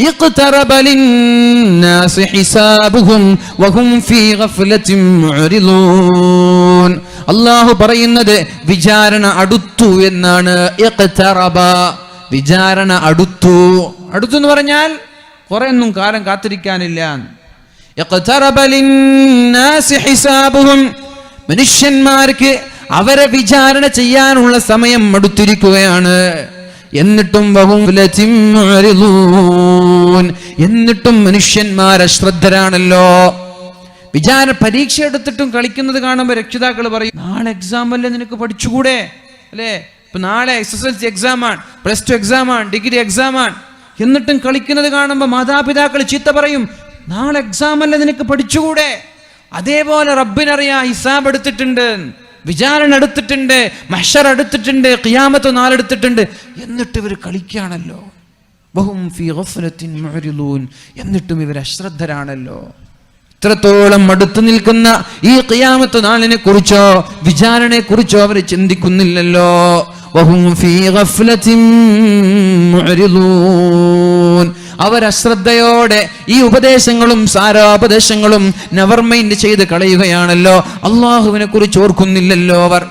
ഇഖ്തറബ ലിന്നാസി ഹിസാബുഹും വഹും ഫീ ഗഫ്ലത്തിൻ മുഅ്രിദൂൻ. അല്ലാഹു പറയുന്നത് വിചാരണ അടുത്തു എന്നാണ്. ഇഖ്തറബ, വിചാരണ അടുത്തു. അടുത്തു എന്ന് പറഞ്ഞാൽ കുറെ ഒന്നും കാലം കാത്തിരിക്കാനില്ല. ഇഖ്തറബ ലിന്നാസി ഹിസാബുഹും, മനുഷ്യന്മാർക്ക് അവരെ വിചാരണ ചെയ്യാനുള്ള സമയം അടുത്തിരിക്കുകയാണ്. എന്നിട്ടും എന്നിട്ടും മനുഷ്യന്മാർ അശ്രദ്ധരാണല്ലോ. പരീക്ഷ എടുത്തിട്ടും കളിക്കുന്നത് കാണുമ്പോൾ രക്ഷിതാക്കൾ പറയും, നാളെ എക്സാം അല്ലേ, നിനക്ക് പഠിച്ചുകൂടെ അല്ലേ? ഇപ്പൊ നാളെ SSLC എക്സാം ആണ്, +2 എക്സാം ആണ്, ഡിഗ്രി എക്സാം ആണ്. എന്നിട്ടും കളിക്കുന്നത് കാണുമ്പോൾ മാതാപിതാക്കൾ ചീത്ത പറയും, നാളെ എക്സാം അല്ലേ, നിനക്ക് പഠിച്ചുകൂടെ? അതേപോലെ റബ്ബിനറിയാം ഹിസാബ് എടുത്തിട്ടുണ്ട്, വിചാരണ എടുത്തിട്ടുണ്ട്, മഹ്ശർ എടുത്തിട്ടുണ്ട്, ഖിയാമത്ത് നാളെടുത്തിട്ടുണ്ട്. എന്നിട്ട് ഇവർ കളിക്കുകയാണല്ലോ. വഹും ഫീ ഗഫ്ലത്തിൻ മുഅ്രിദൂൻ, എന്നിട്ടും ഇവർ അശ്രദ്ധരാണല്ലോ. ഇത്രത്തോളം അടുത്തു നിൽക്കുന്ന ഈ ഖിയാമത്ത് നാളിനെ കുറിച്ചോ വിചാരണയെ കുറിച്ചോ അവർ ചിന്തിക്കുന്നില്ലല്ലോ. വഹും ഫീ ഗഫ്ലത്തിൻ മുഅ്രിദൂൻ, അവർ അശ്രദ്ധയോടെ ഈ ഉപദേശങ്ങളും സാരോപദേശങ്ങളും നെവർ മൈൻഡ് ചെയ്ത് കളയുകയാണല്ലോ. അള്ളാഹുവിനെ കുറിച്ച് ഓർക്കുന്നില്ലല്ലോ അവർ.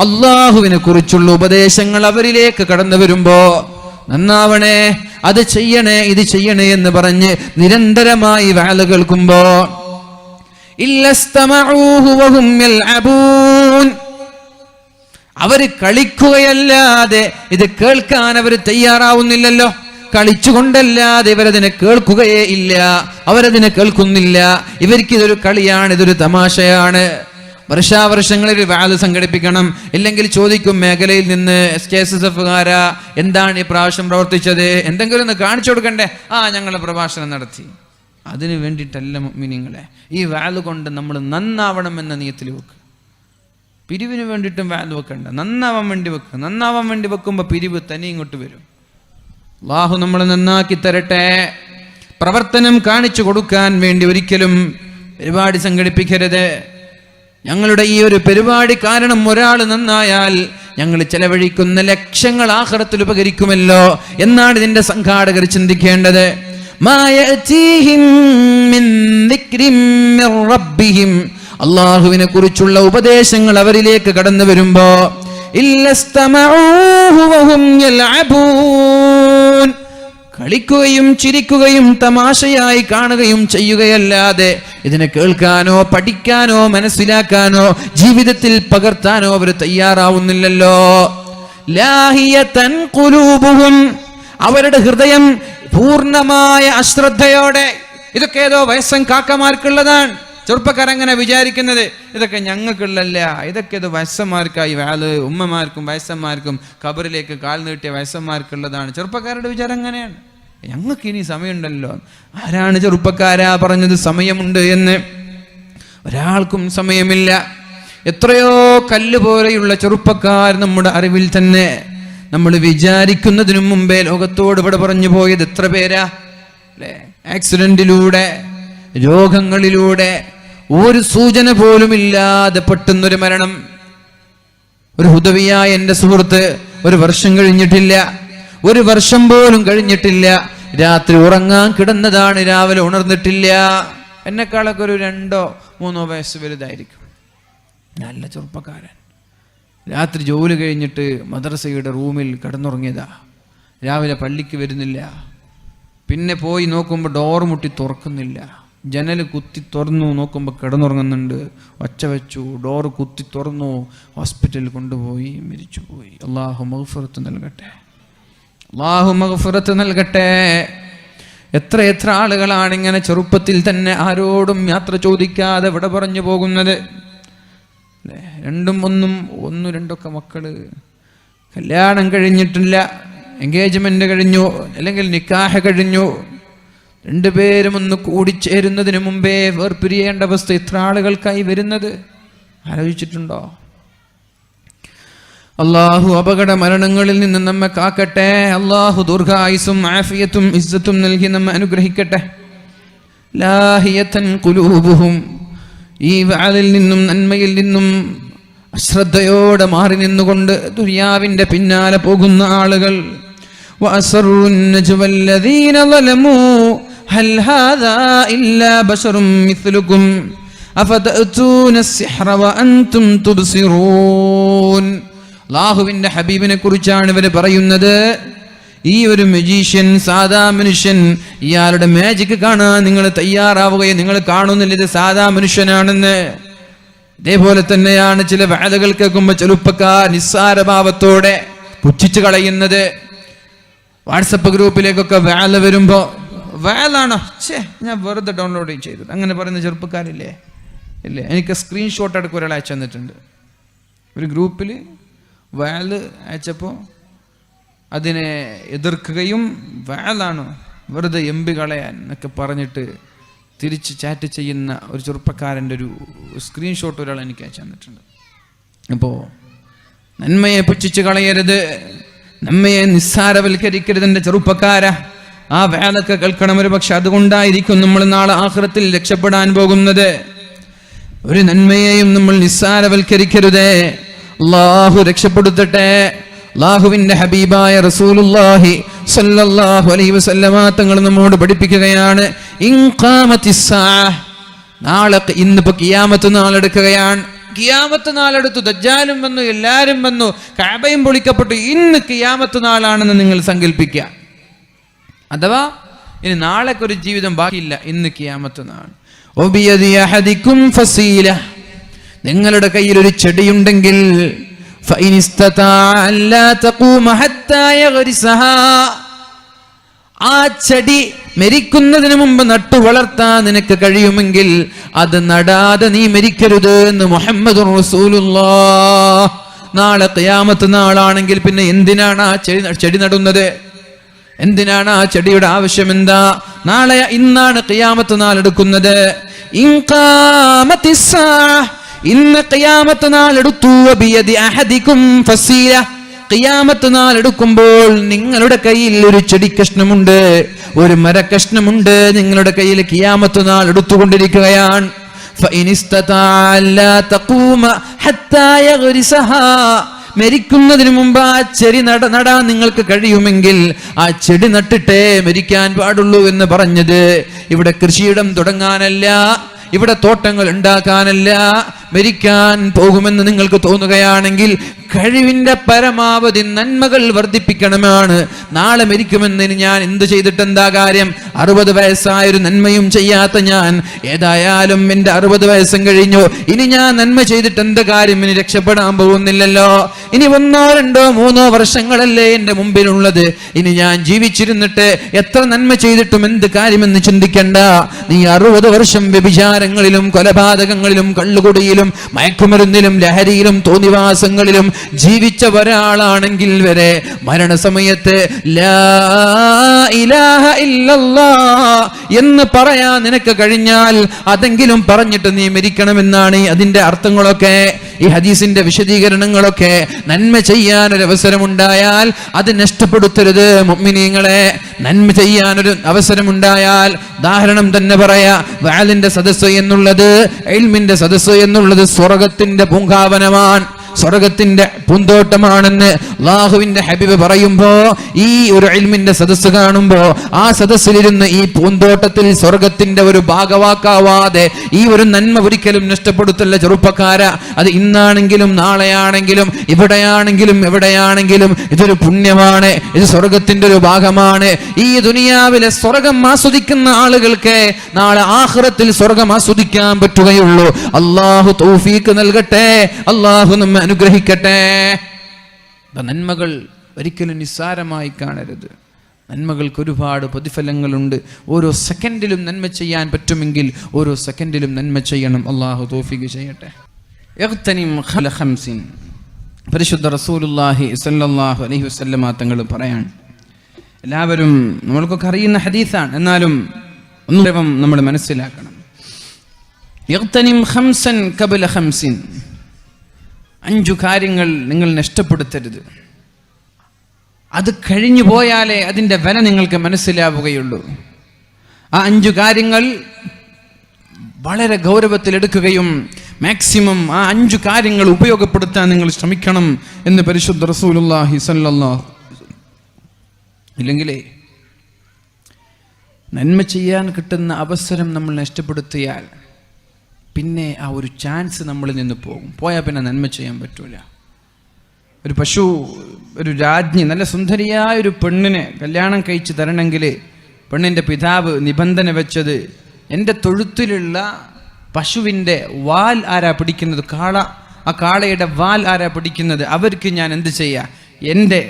അള്ളാഹുവിനെ കുറിച്ചുള്ള ഉപദേശങ്ങൾ അവരിലേക്ക് കടന്നു വരുമ്പോ, നന്നാവണേ, അത് ചെയ്യണേ, ഇത് ചെയ്യണേ എന്ന് പറഞ്ഞ് നിരന്തരമായി വഅദ് കേൾക്കുമ്പോ, ഇല്ലസ്തമഊഹു വഹും യൽഅബൂൻ, അവര് കളിക്കുകയല്ലാതെ ഇത് കേൾക്കാൻ അവർ തയ്യാറാവുന്നില്ലല്ലോ. കളിച്ചുകൊണ്ടല്ലാതെ ഇവരതിനെ കേൾക്കുകയേ ഇല്ല, അവരതിനെ കേൾക്കുന്നില്ല. ഇവർക്കിതൊരു കളിയാണ്, ഇതൊരു തമാശയാണ്. വർഷാവർഷങ്ങളിൽ വഅദ് സംഘടിപ്പിക്കണം. ഇല്ലെങ്കിൽ ചോദിക്കും മേഖലയിൽ നിന്ന്, SKSSF-കാരാ എന്താണ് ഈ പ്രാവശ്യം പ്രവർത്തിച്ചത്, എന്തെങ്കിലും ഒന്ന് കാണിച്ചു കൊടുക്കണ്ടേ? ഞങ്ങൾ പ്രഭാഷണം നടത്തി. അതിനു വേണ്ടിയിട്ടല്ല മുഅ്മിനീങ്ങളെ, ഈ വഅദ് കൊണ്ട് നമ്മൾ നന്നാവണം എന്ന നിയത്തിൽ വെക്കുക. പിരിവിന് വേണ്ടിയിട്ടും വഅദ് വെക്കണ്ട, നന്നാവാൻ വേണ്ടി വെക്കുക. നന്നാവാൻ വേണ്ടി വെക്കുമ്പോൾ പിരിവ് തനി ഇങ്ങോട്ട് വരും. അല്ലാഹു നമ്മളെ നന്നാക്കി തരട്ടെ. പ്രവർത്തനം കാണിച്ചു കൊടുക്കാൻ വേണ്ടി ഒരിക്കലും പരിപാടി സംഘടിപ്പിക്കരുത്. ഞങ്ങളുടെ ഈ ഒരു പരിപാടി കാരണം ഒരാൾ നന്നായാൽ ഞങ്ങൾ ചെലവഴിക്കുന്ന ലക്ഷങ്ങൾ ആഖിറത്തിൽ ഉപകരിക്കുമല്ലോ എന്നാണ് ഇതിന്റെ സംഘാടകർ ചിന്തിക്കേണ്ടത്. അള്ളാഹുവിനെ കുറിച്ചുള്ള ഉപദേശങ്ങൾ അവരിലേക്ക് കടന്നു വരുമ്പോ, കളിക്കുകയും ചിരിക്കുകയും തമാശയായി കാണുകയും ചെയ്യുകയല്ലാതെ ഇതിനെ കേൾക്കാനോ പഠിക്കാനോ മനസ്സിലാക്കാനോ ജീവിതത്തിൽ പകർത്താനോ അവർ തയ്യാറാവുന്നില്ലല്ലോ. ലാഹിയതൻ ഖുലൂബുഹും, അവരുടെ ഹൃദയം പൂർണ്ണമായ അശ്രദ്ധയോടെ, ഇതൊക്കെ ഏതോ വയസ്സൻ കാക്കമാർക്കുള്ളതാണ്. ചെറുപ്പക്കാരങ്ങനെ വിചാരിക്കുന്നത്, ഇതൊക്കെ ഞങ്ങൾക്കുള്ളല്ല, ഇതൊക്കെ ഇത് വയസ്സന്മാർക്കായി, ഉമ്മമാർക്കും വയസ്സന്മാർക്കും ഖബറിലേക്ക് കാൽ നീട്ടിയ വയസ്സന്മാർക്കുള്ളതാണ്. ചെറുപ്പക്കാരുടെ വിചാരം അങ്ങനെയാണ്. ഞങ്ങൾക്ക് ഇനി സമയമുണ്ടല്ലോ. ആരാണ് ചെറുപ്പക്കാരാ പറഞ്ഞത് സമയമുണ്ട് എന്ന്? ഒരാൾക്കും സമയമില്ല. എത്രയോ കല്ല് പോലെയുള്ള ചെറുപ്പക്കാർ നമ്മുടെ അറിവിൽ തന്നെ. നമ്മൾ വിചാരിക്കുന്നതിനു മുമ്പേ ലോകത്തോട് ഇവിടെ പറഞ്ഞു പോയത് എത്ര പേരാ അല്ലേ? ആക്സിഡന്റിലൂടെ, രോഗങ്ങളിലൂടെ, ഒരു സൂചന പോലും ഇല്ലാതെ പെട്ടെന്നൊരു മരണം. ഒരു ഹുദവിയായ എൻ്റെ സുഹൃത്ത്, ഒരു വർഷം കഴിഞ്ഞിട്ടില്ല, ഒരു വർഷം പോലും കഴിഞ്ഞിട്ടില്ല, രാത്രി ഉറങ്ങാൻ കിടന്നതാണ്, രാവിലെ ഉണർന്നിട്ടില്ല. എന്നെക്കാളൊക്കെ ഒരു 2-3 വയസ്സ് വലുതായിരിക്കും. നല്ല ചെറുപ്പക്കാരൻ. രാത്രി ജോലി കഴിഞ്ഞിട്ട് മദ്രസയുടെ റൂമിൽ കിടന്നുറങ്ങിയതാ. രാവിലെ പള്ളിക്ക് വരുന്നില്ല. പിന്നെ പോയി നോക്കുമ്പോൾ ഡോർ മുട്ടി തുറക്കുന്നില്ല. ജനൽ കുത്തി തുറന്നു, നോക്കുമ്പോൾ കിടന്നുറങ്ങുന്നുണ്ട്. ഒച്ച വെച്ചു, ഡോർ കുത്തി തുറന്നു, ഹോസ്പിറ്റലിൽ കൊണ്ടുപോയി, മരിച്ചുപോയി. അല്ലാഹു മഗ്ഫിറത്ത് നൽകട്ടെ, അല്ലാഹു മഗ്ഫിറത്ത് നൽകട്ടെ. എത്ര ആളുകളാണ് ഇങ്ങനെ ചെറുപ്പത്തിൽ തന്നെ ആരോടും യാത്ര ചോദിക്കാതെ വിട പറഞ്ഞു പോകുന്നത്. 1-2 മക്കള്, കല്യാണം കഴിഞ്ഞിട്ടില്ല, എൻഗേജ്മെന്റ് കഴിഞ്ഞു, അല്ലെങ്കിൽ നിക്കാഹ് കഴിഞ്ഞു, 2 പേരും ഒന്ന് കൂടിച്ചേരുന്നതിന് മുമ്പേ വേർപിരിയേണ്ട അവസ്ഥ എത്ര ആളുകൾക്കായി വരുന്നത് ആലോചിച്ചിട്ടുണ്ടോ? അള്ളാഹു അപകട മരണങ്ങളിൽ നിന്ന് നമ്മെ കാക്കട്ടെ. അള്ളാഹു ദീർഘായുസ്സും ആഫിയത്തും ഇസ്സത്തും നൽകി നമ്മെ അനുഗ്രഹിക്കട്ടെ. ലാഹിയതൻ ഖുലൂബുഹും, ഈ വഅദിൽ നിന്നും നന്മയിൽ നിന്നും അശ്രദ്ധയോടെ മാറി നിന്നുകൊണ്ട് ദുനിയാവിന്റെ പിന്നാലെ പോകുന്ന ആളുകൾ. വഅസറു النجوى الذين ظلموا هل هذا إلا بشر مثلكم أفتأتون السحر وأنتم تبصرون. അല്ലാഹുവിന്റെ ഹബീബിനെ കുറിച്ചാണ് ഇവർ പറയുന്നത്. ഈ ഒരു മജീഷ്യൻ, സാധാ മനുഷ്യൻ, ഇയാളുടെ മാജിക് കാണാൻ നിങ്ങൾ തയ്യാറാവുകയും നിങ്ങൾ കാണുന്നില്ല ഇത് സാധാ മനുഷ്യനാണെന്ന്. ഇതേപോലെ തന്നെയാണ് ചില വഅദകൾ കേൾക്കുമ്പോൾ ചെറുപ്പക്കാർ നിസ്സാരഭാവത്തോടെ പുച്ഛിച്ചു കളയുന്നത്. വാട്സപ്പ് ഗ്രൂപ്പിലേക്കൊക്കെ വഅദ വരുമ്പോൾ വഅദാണോ, ഞാൻ വെറുതെ ഡൗൺലോഡ് ചെയ്തത്, അങ്ങനെ പറയുന്ന ചെറുപ്പക്കാരില്ലേ? ഇല്ലേ? എനിക്ക് സ്ക്രീൻഷോട്ട് അടക്കം ഒരാൾ അയച്ചു തന്നിട്ടുണ്ട്. ഒരു ഗ്രൂപ്പിൽ വഅദ അയച്ചപ്പോൾ അതിനെ എതിർക്കുകയും വഅദാണോ വെറുതെ എംബി കളയാൻ എന്നൊക്കെ പറഞ്ഞിട്ട് തിരിച്ച് ചാറ്റ് ചെയ്യുന്ന ഒരു ചെറുപ്പക്കാരൻ്റെ ഒരു സ്ക്രീൻഷോട്ട് ഒരാൾ എനിക്ക് അയച്ചു തന്നിട്ടുണ്ട്. അപ്പോൾ നന്മയെ പുച്ഛിച്ച് കളയരുത്, നന്മയെ നിസ്സാരവൽക്കരിക്കരുത് എൻ്റെ ചെറുപ്പക്കാര. ആ വഅദൊക്കെ കേൾക്കണം. ഒരു പക്ഷെ അതുകൊണ്ടായിരിക്കും നമ്മൾ നാളെ ആഖിറത്തിൽ രക്ഷപ്പെടാൻ പോകുന്നത്. ഒരു നന്മയെയും നമ്മൾ നിസ്സാരവൽക്കരിക്കരുതേ. അല്ലാഹു രക്ഷപ്പെടുത്തട്ടെ. അല്ലാഹുവിന്റെ ഹബീബായ റസൂലുള്ളാഹി സ്വല്ലല്ലാഹു അലൈഹി വസല്ലമ തങ്ങൾ നമ്മോട് പഠിപ്പിക്കുകയാണ്, നാളെ ഇന്നിപ്പോ ഖിയാമത്ത് നാളെടുക്കുകയാണ്. ഖിയാമത്ത് നാളെടുത്തു, ദജ്ജാലും വന്നു, എല്ലാരും വന്നു, കഅബയും പൊളിക്കപ്പെട്ടു. ഇന്ന് ഖിയാമത്ത് നാളാണെന്ന് നിങ്ങൾ സങ്കല്പിക്കുക. അഥവാ ഇനി നാളേക്കൊരു ജീവിതം ബാക്കിയില്ല, ഇന്ന് ഖിയാമത്ത് നാൾ. നിങ്ങളുടെ കയ്യിൽ ഒരു ചെടിയുണ്ടെങ്കിൽ ആ ചെടി മരിക്കുന്നതിന് മുമ്പ് നട്ടു വളർത്താൻ നിനക്ക് കഴിയുമെങ്കിൽ അത് നടാതെ നീ മരിക്കരുത് എന്ന് മുഹമ്മദുർ റസൂലുള്ളാഹ്. നാളെ ഖിയാമത്ത് നാളാണെങ്കിൽ പിന്നെ എന്തിനാണ് ആ ചെടി നടുന്നത്? എന്തിനാണ് ആ ചെടിയുടെ ആവശ്യം? എന്താ? നാളെ ഇന്നാണ് ഖിയാമത്ത് നാൾ എടുക്കുന്നത്. ഇന്ന് ഖിയാമത്ത് നാൾ എടുത്തു. ബിയദി അഹദികും ഫസീല. ഖിയാമത്ത് നാൾ എടുക്കുമ്പോൾ നിങ്ങളുടെ കയ്യിൽ ഒരു ചെടി കഷ്ണമുണ്ട്, ഒരു മരക്കഷ്ണമുണ്ട്. നിങ്ങളുടെ കയ്യിൽ ഖിയാമത്ത് നാൾ എടുത്തുകൊണ്ടിരിക്കുകയാണ്. മരിക്കുന്നതിന് മുമ്പ് ആ ചെടി നടാൻ നിങ്ങൾക്ക് കഴിയുമെങ്കിൽ ആ ചെടി നട്ടിട്ടേ മരിക്കാൻ പാടുള്ളൂ എന്ന് പറഞ്ഞത് ഇവിടെ കൃഷിയിടം തുടങ്ങാനല്ല, ഇവിടെ തോട്ടങ്ങൾ ഉണ്ടാക്കാനല്ല. മരിക്കാൻ പോകുമെന്ന് നിങ്ങൾക്ക് തോന്നുകയാണെങ്കിൽ കഴിവിന്റെ പരമാവധി നന്മകൾ വർദ്ധിപ്പിക്കണമാണ്. നാളെ മരിക്കുമെന്നതിന് ഞാൻ എന്ത് ചെയ്തിട്ട് എന്താ കാര്യം? 60 വയസ്സായൊരു നന്മയും ചെയ്യാത്ത ഞാൻ ഏതായാലും എൻ്റെ 60 വയസ്സും കഴിഞ്ഞു. ഇനി ഞാൻ നന്മ ചെയ്തിട്ട് എന്ത് കാര്യം? ഇനി രക്ഷപ്പെടാൻ പോകുന്നില്ലല്ലോ. ഇനി 1, 2, 3 വർഷങ്ങളല്ലേ എൻ്റെ മുമ്പിലുള്ളത്. ഇനി ഞാൻ ജീവിച്ചിരുന്നിട്ട് എത്ര നന്മ ചെയ്തിട്ടും എന്ത് കാര്യമെന്ന് ചിന്തിക്കണ്ട. നീ 60 വർഷം വ്യഭിചാരങ്ങളിലും കൊലപാതകങ്ങളിലും കള്ളുകുടിയിലും മയക്കുമരുന്നിലും ലഹരിയിലും തോന്നിവാസങ്ങളിലും ജീവിച്ച ഒരാളാണെങ്കിൽ വരെ മരണസമയത്ത് ലാ ഇലാഹ ഇല്ലല്ലാഹ് എന്ന് പറയാൻ നിനക്ക് കഴിഞ്ഞാൽ അതെങ്കിലും പറഞ്ഞിട്ട് നീ മരിക്കണമെന്നാണ് അതിന്റെ അർത്ഥങ്ങളൊക്കെ, ഈ ഹദീസിന്റെ വിശദീകരണങ്ങളൊക്കെ. നന്മ ചെയ്യാൻ ഒരു അവസരമുണ്ടായാൽ അത് നഷ്ടപ്പെടുത്തരുത് മുഅ്മിനീങ്ങളെ. നന്മ ചെയ്യാൻ ഒരു അവസരമുണ്ടായാൽ, ഉദാഹരണം തന്നെ പറയാ, വഅലിന്റെ സദസ്സ് എന്നുള്ളത്, ഇൽമിന്റെ സദസ്സ് എന്നുള്ളത് സ്വർഗത്തിന്റെ പൂങ്കാവനമാണ്, സ്വർഗത്തിന്റെ പൂന്തോട്ടമാണെന്ന് അല്ലാഹുവിന്റെ ഹബീബ് പറയുമ്പോ, ഈ ഒരു ഇൽമിന്റെ സദസ്സ് കാണുമ്പോ ആ സദസ്സിലിരുന്ന് ഈ പൂന്തോട്ടത്തിൽ സ്വർഗത്തിന്റെ ഒരു ഭാഗവാക്കാവാതെ ഈ ഒരു നന്മ ഒരിക്കലും നഷ്ടപ്പെടുത്തല്ല ചെറുപ്പക്കാര. അത് ഇന്നാണെങ്കിലും നാളെയാണെങ്കിലും ഇവിടെയാണെങ്കിലും എവിടെയാണെങ്കിലും ഇതൊരു പുണ്യമാണ്, ഇത് സ്വർഗത്തിന്റെ ഒരു ഭാഗമാണ്. ഈ ദുനിയാവിലെ സ്വർഗം ആസ്വദിക്കുന്ന ആളുകൾക്ക് നാളെ ആഖിറത്തിൽ സ്വർഗം ആസ്വദിക്കാൻ പറ്റുകയുള്ളൂ. അല്ലാഹു തൗഫീഖ് നൽകട്ടെ, അല്ലാഹു നമ്മെ അനുഗ്രഹിക്കട്ടെ. നന്മകൾ ഒരിക്കലും നിസ്സാരമായി കാണരുത്. നന്മകൾക്ക് ഒരുപാട് പ്രതിഫലങ്ങളുണ്ട്. ഓരോ സെക്കൻഡിലും നന്മ ചെയ്യാൻ പറ്റുമെങ്കിൽ ഓരോ സെക്കൻഡിലും നന്മ ചെയ്യണം. അല്ലാഹു തൗഫീഖ് ചെയ്യട്ടെ. ഇഗ്തനിം ഖംസിൻ. പരിശുദ്ധ റസൂലുള്ളാഹി സ്വല്ലല്ലാഹു അലൈഹി വസല്ലമ തങ്ങൾ പറയാൻ, എല്ലാവരും നമ്മൾക്കൊക്കെ അറിയുന്ന ഹദീസാണ്, എന്നാലും ഒന്നും നമ്മൾ മനസ്സിലാക്കണം. ഇഗ്തനിം ഖംസൻ ഖബ്ല ഖംസിൻ. 5 കാര്യങ്ങൾ നിങ്ങൾ നഷ്ടപ്പെടുത്തരുത്. അത് കഴിഞ്ഞു പോയാലേ അതിൻ്റെ വില നിങ്ങൾക്ക് മനസ്സിലാവുകയുള്ളൂ. ആ 5 കാര്യങ്ങൾ വളരെ ഗൗരവത്തിലെടുക്കുകയും മാക്സിമം ആ 5 കാര്യങ്ങൾ ഉപയോഗപ്പെടുത്താൻ നിങ്ങൾ ശ്രമിക്കണം എന്ന് പരിശുദ്ധ റസൂലുള്ളാഹി സ്വല്ലല്ലാഹു. ഇല്ലെങ്കിലേ നന്മ ചെയ്യാൻ കിട്ടുന്ന അവസരം നമ്മൾ നഷ്ടപ്പെടുത്തിയാൽ പിന്നെ ആ ഒരു ചാൻസ് നമ്മളിൽ നിന്ന് പോകും. പോയാൽ പിന്നെ നന്മ ചെയ്യാൻ പറ്റൂല. ഒരു പശു, ഒരു രാജ്ഞി, നല്ല സുന്ദരിയായ ഒരു പെണ്ണിനെ കല്യാണം കഴിച്ച് തരണമെങ്കിൽ പെണ്ണിൻ്റെ പിതാവ് നിബന്ധന വെച്ചത്, എൻ്റെ തൊഴുത്തിലുള്ള പശുവിൻ്റെ വാൽ ആരാ പിടിക്കുന്നത്, ആ കാളയുടെ വാൽ ആരാ പിടിക്കുന്നത്, അവർക്ക് ഞാൻ എന്ത് ചെയ്യാം, എൻ്റെ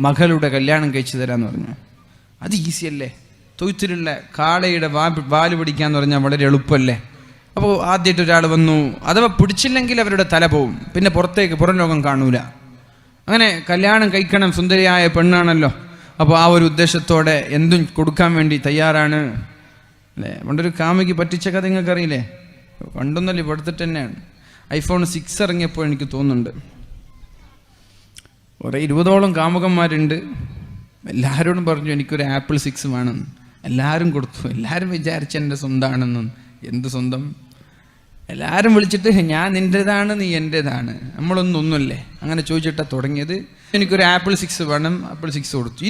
മകളുടെ കല്യാണം കഴിച്ചു തരാമെന്ന് പറഞ്ഞു. അത് ഈസിയല്ലേ? തൊഴുത്തിലുള്ള കാളയുടെ വാല് പിടിക്കാന്ന് പറഞ്ഞാൽ വളരെ എളുപ്പമല്ലേ? അപ്പോൾ ആദ്യമായിട്ട് ഒരാൾ വന്നു, അഥവാ പിടിച്ചില്ലെങ്കിൽ അവരുടെ തല പോവും, പിന്നെ പുറം ലോകം കാണൂല. അങ്ങനെ കല്യാണം കഴിക്കണം, സുന്ദരിയായ പെണ്ണാണല്ലോ. അപ്പോൾ ആ ഒരു ഉദ്ദേശത്തോടെ എന്തും കൊടുക്കാൻ വേണ്ടി തയ്യാറാണ് അല്ലേ? പണ്ടൊരു കാമുകി പറ്റിച്ച കഥ നിങ്ങൾക്ക് അറിയില്ലേ? പണ്ടൊന്നല്ലേ, ഇവിടുത്തെ തന്നെയാണ്. iPhone 6 ഇറങ്ങിയപ്പോൾ എനിക്ക് തോന്നുന്നുണ്ട് കുറേ 20ഓളം കാമുകന്മാരുണ്ട്. എല്ലാവരോടും പറഞ്ഞു എനിക്കൊരു Apple 6 വേണമെന്ന്. എല്ലാവരും കൊടുത്തു. എല്ലാവരും വിചാരിച്ച എൻ്റെ സ്വന്തമാണെന്നും. എന്ത് സ്വന്തം? എല്ലാവരും വിളിച്ചിട്ട് ഞാൻ നിൻ്റേതാണ്, നീ എൻ്റേതാണ്, നമ്മളൊന്നൊന്നുമല്ലേ, അങ്ങനെ ചോദിച്ചിട്ടാണ് തുടങ്ങിയത്. എനിക്കൊരു Apple 6 വേണം. Apple 6 കൊടുത്തു.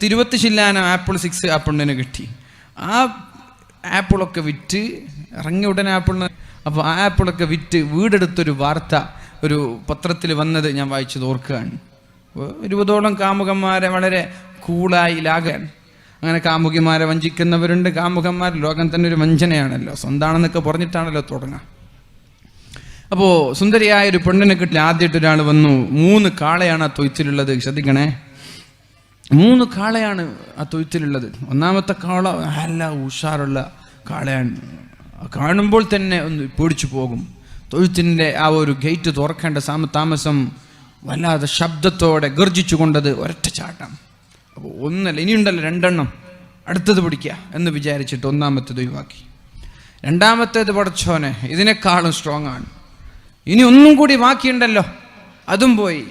20 ശില്ലാന Apple 6 ആ പെണ്ണിന് കിട്ടി. ആ ആപ്പിളൊക്കെ വിറ്റ് ഇറങ്ങിയ ഉടനെ ആപ്പിളിന്, അപ്പോൾ ആ ആപ്പിളൊക്കെ വിറ്റ് വീടെടുത്തൊരു വാർത്ത ഒരു പത്രത്തിൽ വന്നത് ഞാൻ വായിച്ചത് ഓർക്കുകയാണ്. 20ഓളം കാമുകന്മാരെ വളരെ കൂളായി ലാകാൻ. അങ്ങനെ കാമുകിമാരെ വഞ്ചിക്കുന്നവരുണ്ട്. കാമുകന്മാർ ലോകം തന്നെ ഒരു വഞ്ചനയാണല്ലോ, സ്വന്താണെന്നൊക്കെ പറഞ്ഞിട്ടാണല്ലോ തുടങ്ങുക. അപ്പോൾ സുന്ദരിയായ ഒരു പെണ്ണിനെ കിട്ടി. ആദ്യമായിട്ട് ഒരാൾ വന്നു. 3 കാളയാണ് ആ തൊയ്ത്തിലുള്ളത്. ശ്രദ്ധിക്കണേ, 3 കാളയാണ് ആ തൊയ്ത്തിലുള്ളത്. ഒന്നാമത്തെ കാള നല്ല ഉഷാറുള്ള കാളയാണ്. കാണുമ്പോൾ തന്നെ ഒന്ന് പേടിച്ചു പോകും. തൊഴുത്തിൻ്റെ ആ ഒരു ഗേറ്റ് തുറക്കേണ്ട താമസം വല്ലാതെ ശബ്ദത്തോടെ ഗർജിച്ചു കൊണ്ടത് ഒരൊറ്റ ചാട്ടം. അപ്പോൾ ഒന്നല്ല, ഇനിയുണ്ടല്ലോ 2 എണ്ണം, അടുത്തത് പിടിക്കുക എന്ന് വിചാരിച്ചിട്ട് ഒന്നാമത്തേത് ഒഴിവാക്കി. രണ്ടാമത്തേത് പടച്ചോനെ ഇതിനേക്കാളും സ്ട്രോങ് ആണ്, ഇനി ഒന്നും കൂടി ബാക്കിയുണ്ടല്ലോ, അതും പോയി.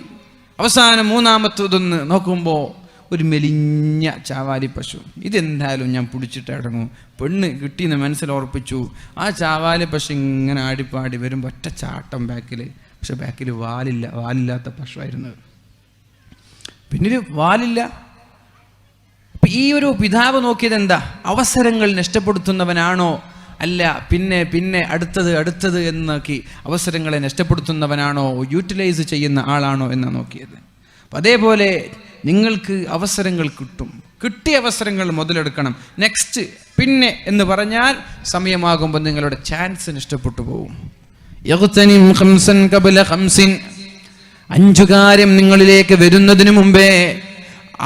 അവസാനം 3ാമത്തേതൊന്ന് നോക്കുമ്പോൾ ഒരു മെലിഞ്ഞ ചാവാലി പശു. ഇതെന്തായാലും ഞാൻ പിടിച്ചിട്ട് അടങ്ങും. പെണ്ണ് കിട്ടിയെന്ന് മനസ്സിലുറപ്പിച്ചു. ആ ചാവാലി പശു ഇങ്ങനെ ആടിപ്പാടി വരുമ്പോൾ ഒറ്റ ചാട്ടം ബാക്കിൽ. പക്ഷെ ബാക്കിൽ വാലില്ലാത്ത പശുവായിരുന്നത്. പിന്നീട് വാലില്ല. ഈ ഒരു പിതാവ് നോക്കിയത് എന്താ? അവസരങ്ങൾ നഷ്ടപ്പെടുത്തുന്നവനാണോ അല്ല പിന്നെ അടുത്തത് എന്ന് നോക്കി അവസരങ്ങളെ നഷ്ടപ്പെടുത്തുന്നവനാണോ, യൂട്ടിലൈസ് ചെയ്യുന്ന ആളാണോ എന്നാണ് നോക്കിയത്. അപ്പം അതേപോലെ നിങ്ങൾക്ക് അവസരങ്ങൾ കിട്ടും. കിട്ടിയ അവസരങ്ങൾ മുതലെടുക്കണം. നെക്സ്റ്റ് പിന്നെ എന്ന് പറഞ്ഞാൽ സമയമാകുമ്പോൾ നിങ്ങളുടെ ചാൻസ് നഷ്ടപ്പെട്ടു പോകും. 5 കാര്യം നിങ്ങളിലേക്ക് വരുന്നതിന് മുമ്പേ,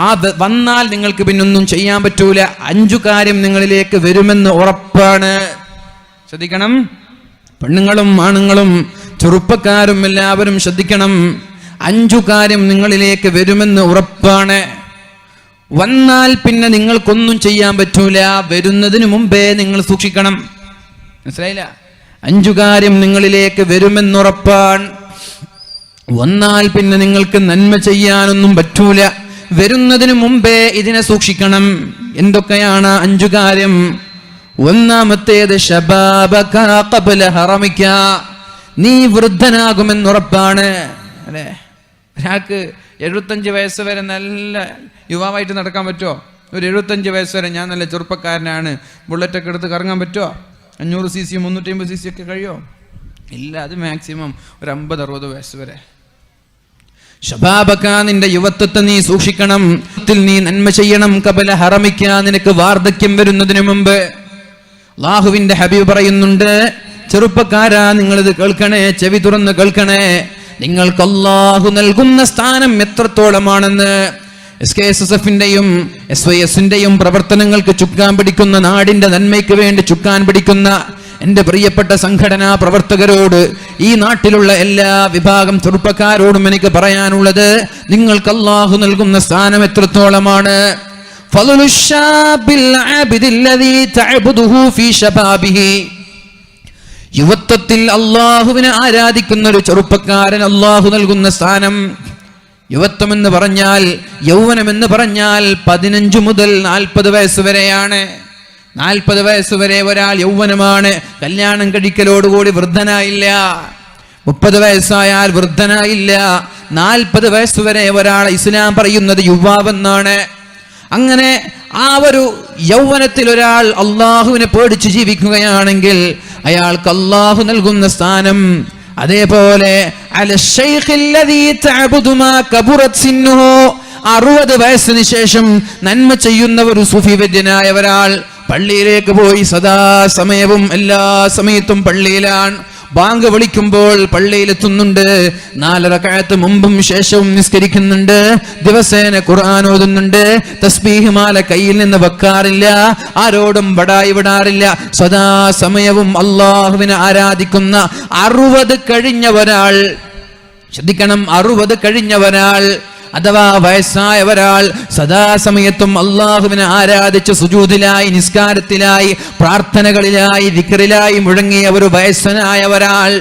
ആ വന്നാൽ നിങ്ങൾക്ക് പിന്നൊന്നും ചെയ്യാൻ പറ്റൂല. 5 കാര്യം നിങ്ങളിലേക്ക് വരുമെന്ന് ഉറപ്പാണ്. ശ്രദ്ധിക്കണം, പെണ്ണുങ്ങളും ആണുങ്ങളും ചെറുപ്പക്കാരും എല്ലാവരും ശ്രദ്ധിക്കണം. 5 കാര്യം നിങ്ങളിലേക്ക് വരുമെന്ന് ഉറപ്പാണ്. വന്നാൽ പിന്നെ നിങ്ങൾക്കൊന്നും ചെയ്യാൻ പറ്റൂല. വരുന്നതിന് മുമ്പേ നിങ്ങൾ സൂക്ഷിക്കണം. മനസ്സിലായില്ല? 5 കാര്യം നിങ്ങളിലേക്ക് വരുമെന്നുറപ്പാണ്. വന്നാൽ പിന്നെ നിങ്ങൾക്ക് നന്മ ചെയ്യാനൊന്നും പറ്റൂല. വരുന്നതിന് മുമ്പേ ഇതിനെ സൂക്ഷിക്കണം. എന്തൊക്കെയാണ് 5 കാര്യം? ഒന്നാമത്തേത് ശബാബക ഖബ്ല ഹറമിക, നീ വൃദ്ധനാകുമെന്നുറപ്പാണ്. അല്ലേ? ഒരാൾക്ക് 75 വയസ്സ് വരെ നല്ല യുവാവായിട്ട് നടക്കാൻ പറ്റുമോ? ഒരു 75 വയസ്സ് വരെ ഞാൻ നല്ല ചെറുപ്പക്കാരനാണ്, ബുള്ളറ്റൊക്കെ എടുത്ത് കറങ്ങാൻ പറ്റുമോ? 500 cc 350 cc ഒക്കെ കഴിയുമോ? ഇല്ല. അത് മാക്സിമം ഒരു 50-60 വയസ്സ് വരെ. ശബാബക, നിന്റെ യുവത്വത്തെ നീ സൂക്ഷിക്കണം. നീ നന്മ ചെയ്യണം. ഖബ്ല ഹറമിക, നിനക്ക് വാർദ്ധക്യം വരുന്നതിന് മുമ്പ്. അല്ലാഹുവിന്റെ ഹബീബ് പറയുന്നുണ്ട്, ചെറുപ്പക്കാരാ നിങ്ങളിത് കേൾക്കണേ, ചെവി തുറന്ന് കേൾക്കണേ. നിങ്ങൾക്ക് അല്ലാഹു നൽകുന്ന സ്ഥാനം എത്രത്തോളമാണെന്ന്. SKSSFന്റെയും SYSന്റെയും പ്രവർത്തനങ്ങൾക്ക് ചുക്കാൻ പിടിക്കുന്ന, നാടിന്റെ നന്മയ്ക്ക് വേണ്ടി ചുക്കാൻ പിടിക്കുന്ന എൻ്റെ പ്രിയപ്പെട്ട സംഘടനാ പ്രവർത്തകരോട്, ഈ നാട്ടിലുള്ള എല്ലാ വിഭാഗം ചെറുപ്പക്കാരോടും എനിക്ക് പറയാനുള്ളത്, നിങ്ങൾക്ക് അല്ലാഹു നൽകുന്ന സ്ഥാനം എത്രത്തോളമാണ്. യുവത്വത്തിൽ അള്ളാഹുവിനെ ആരാധിക്കുന്ന ഒരു ചെറുപ്പക്കാരൻ അള്ളാഹു നൽകുന്ന സ്ഥാനം. യുവത്വം എന്ന് പറഞ്ഞാൽ, യൗവനം എന്ന് പറഞ്ഞാൽ 15 മുതൽ 40 വയസ്സ് വരെയാണ്. 40 വയസ്സുവരെ ഒരാൾ യൗവനമാണ്, കല്യാണം കഴിക്കലോടുകൂടി വൃദ്ധനായില്ല. 30 വയസ്സായാൽ വൃദ്ധനായില്ല. 40 വയസ്സുവരെ ഒരാൾ ഇസ്ലാം പറയുന്നത് യുവാവെന്നാണ്. അങ്ങനെ ആ ഒരു യൗവനത്തിൽ ഒരാൾ അള്ളാഹുവിനെ പേടിച്ച് ജീവിക്കുകയാണെങ്കിൽ അയാൾക്ക് അള്ളാഹു നൽകുന്ന സ്ഥാനം. അതേപോലെ 60 വയസ്സിന് ശേഷം നന്മ ചെയ്യുന്ന ഒരു സുഫിവര്യനായ ഒരാൾ പള്ളിയിലേക്ക് പോയി സദാസമയവും എല്ലാ സമയത്തും പള്ളിയിലാണ്. ബാങ്ക് വിളിക്കുമ്പോൾ പള്ളിയിലെത്തുന്നുണ്ട്, 4 റക്അത്ത് മുമ്പും ശേഷവും നിസ്കരിക്കുന്നുണ്ട്, ദിവസേന ഖുർആൻ ഓതുന്നുണ്ട്, തസ്ബീഹ് മാല കയ്യിൽ നിന്ന് വെക്കാറില്ല, ആരോടും ബടായി വിടാറില്ല, സദാസമയവും അള്ളാഹുവിനെ ആരാധിക്കുന്ന 60 കഴിഞ്ഞ ഒരാൾ, ശ്രദ്ധിക്കണം, 60 കഴിഞ്ഞ ഒരാൾ അഥവാ വയസ്സായ ഒരാൾ സദാസമയത്തും അള്ളാഹുവിനെ ആരാധിച്ച് സുജൂദിലായി, നിസ്കാരത്തിലായി, പ്രാർത്ഥനകളിലായി, ദിക്റിലായി മുഴങ്ങിയ ഒരു വയസ്സനായ ഒരാൾ.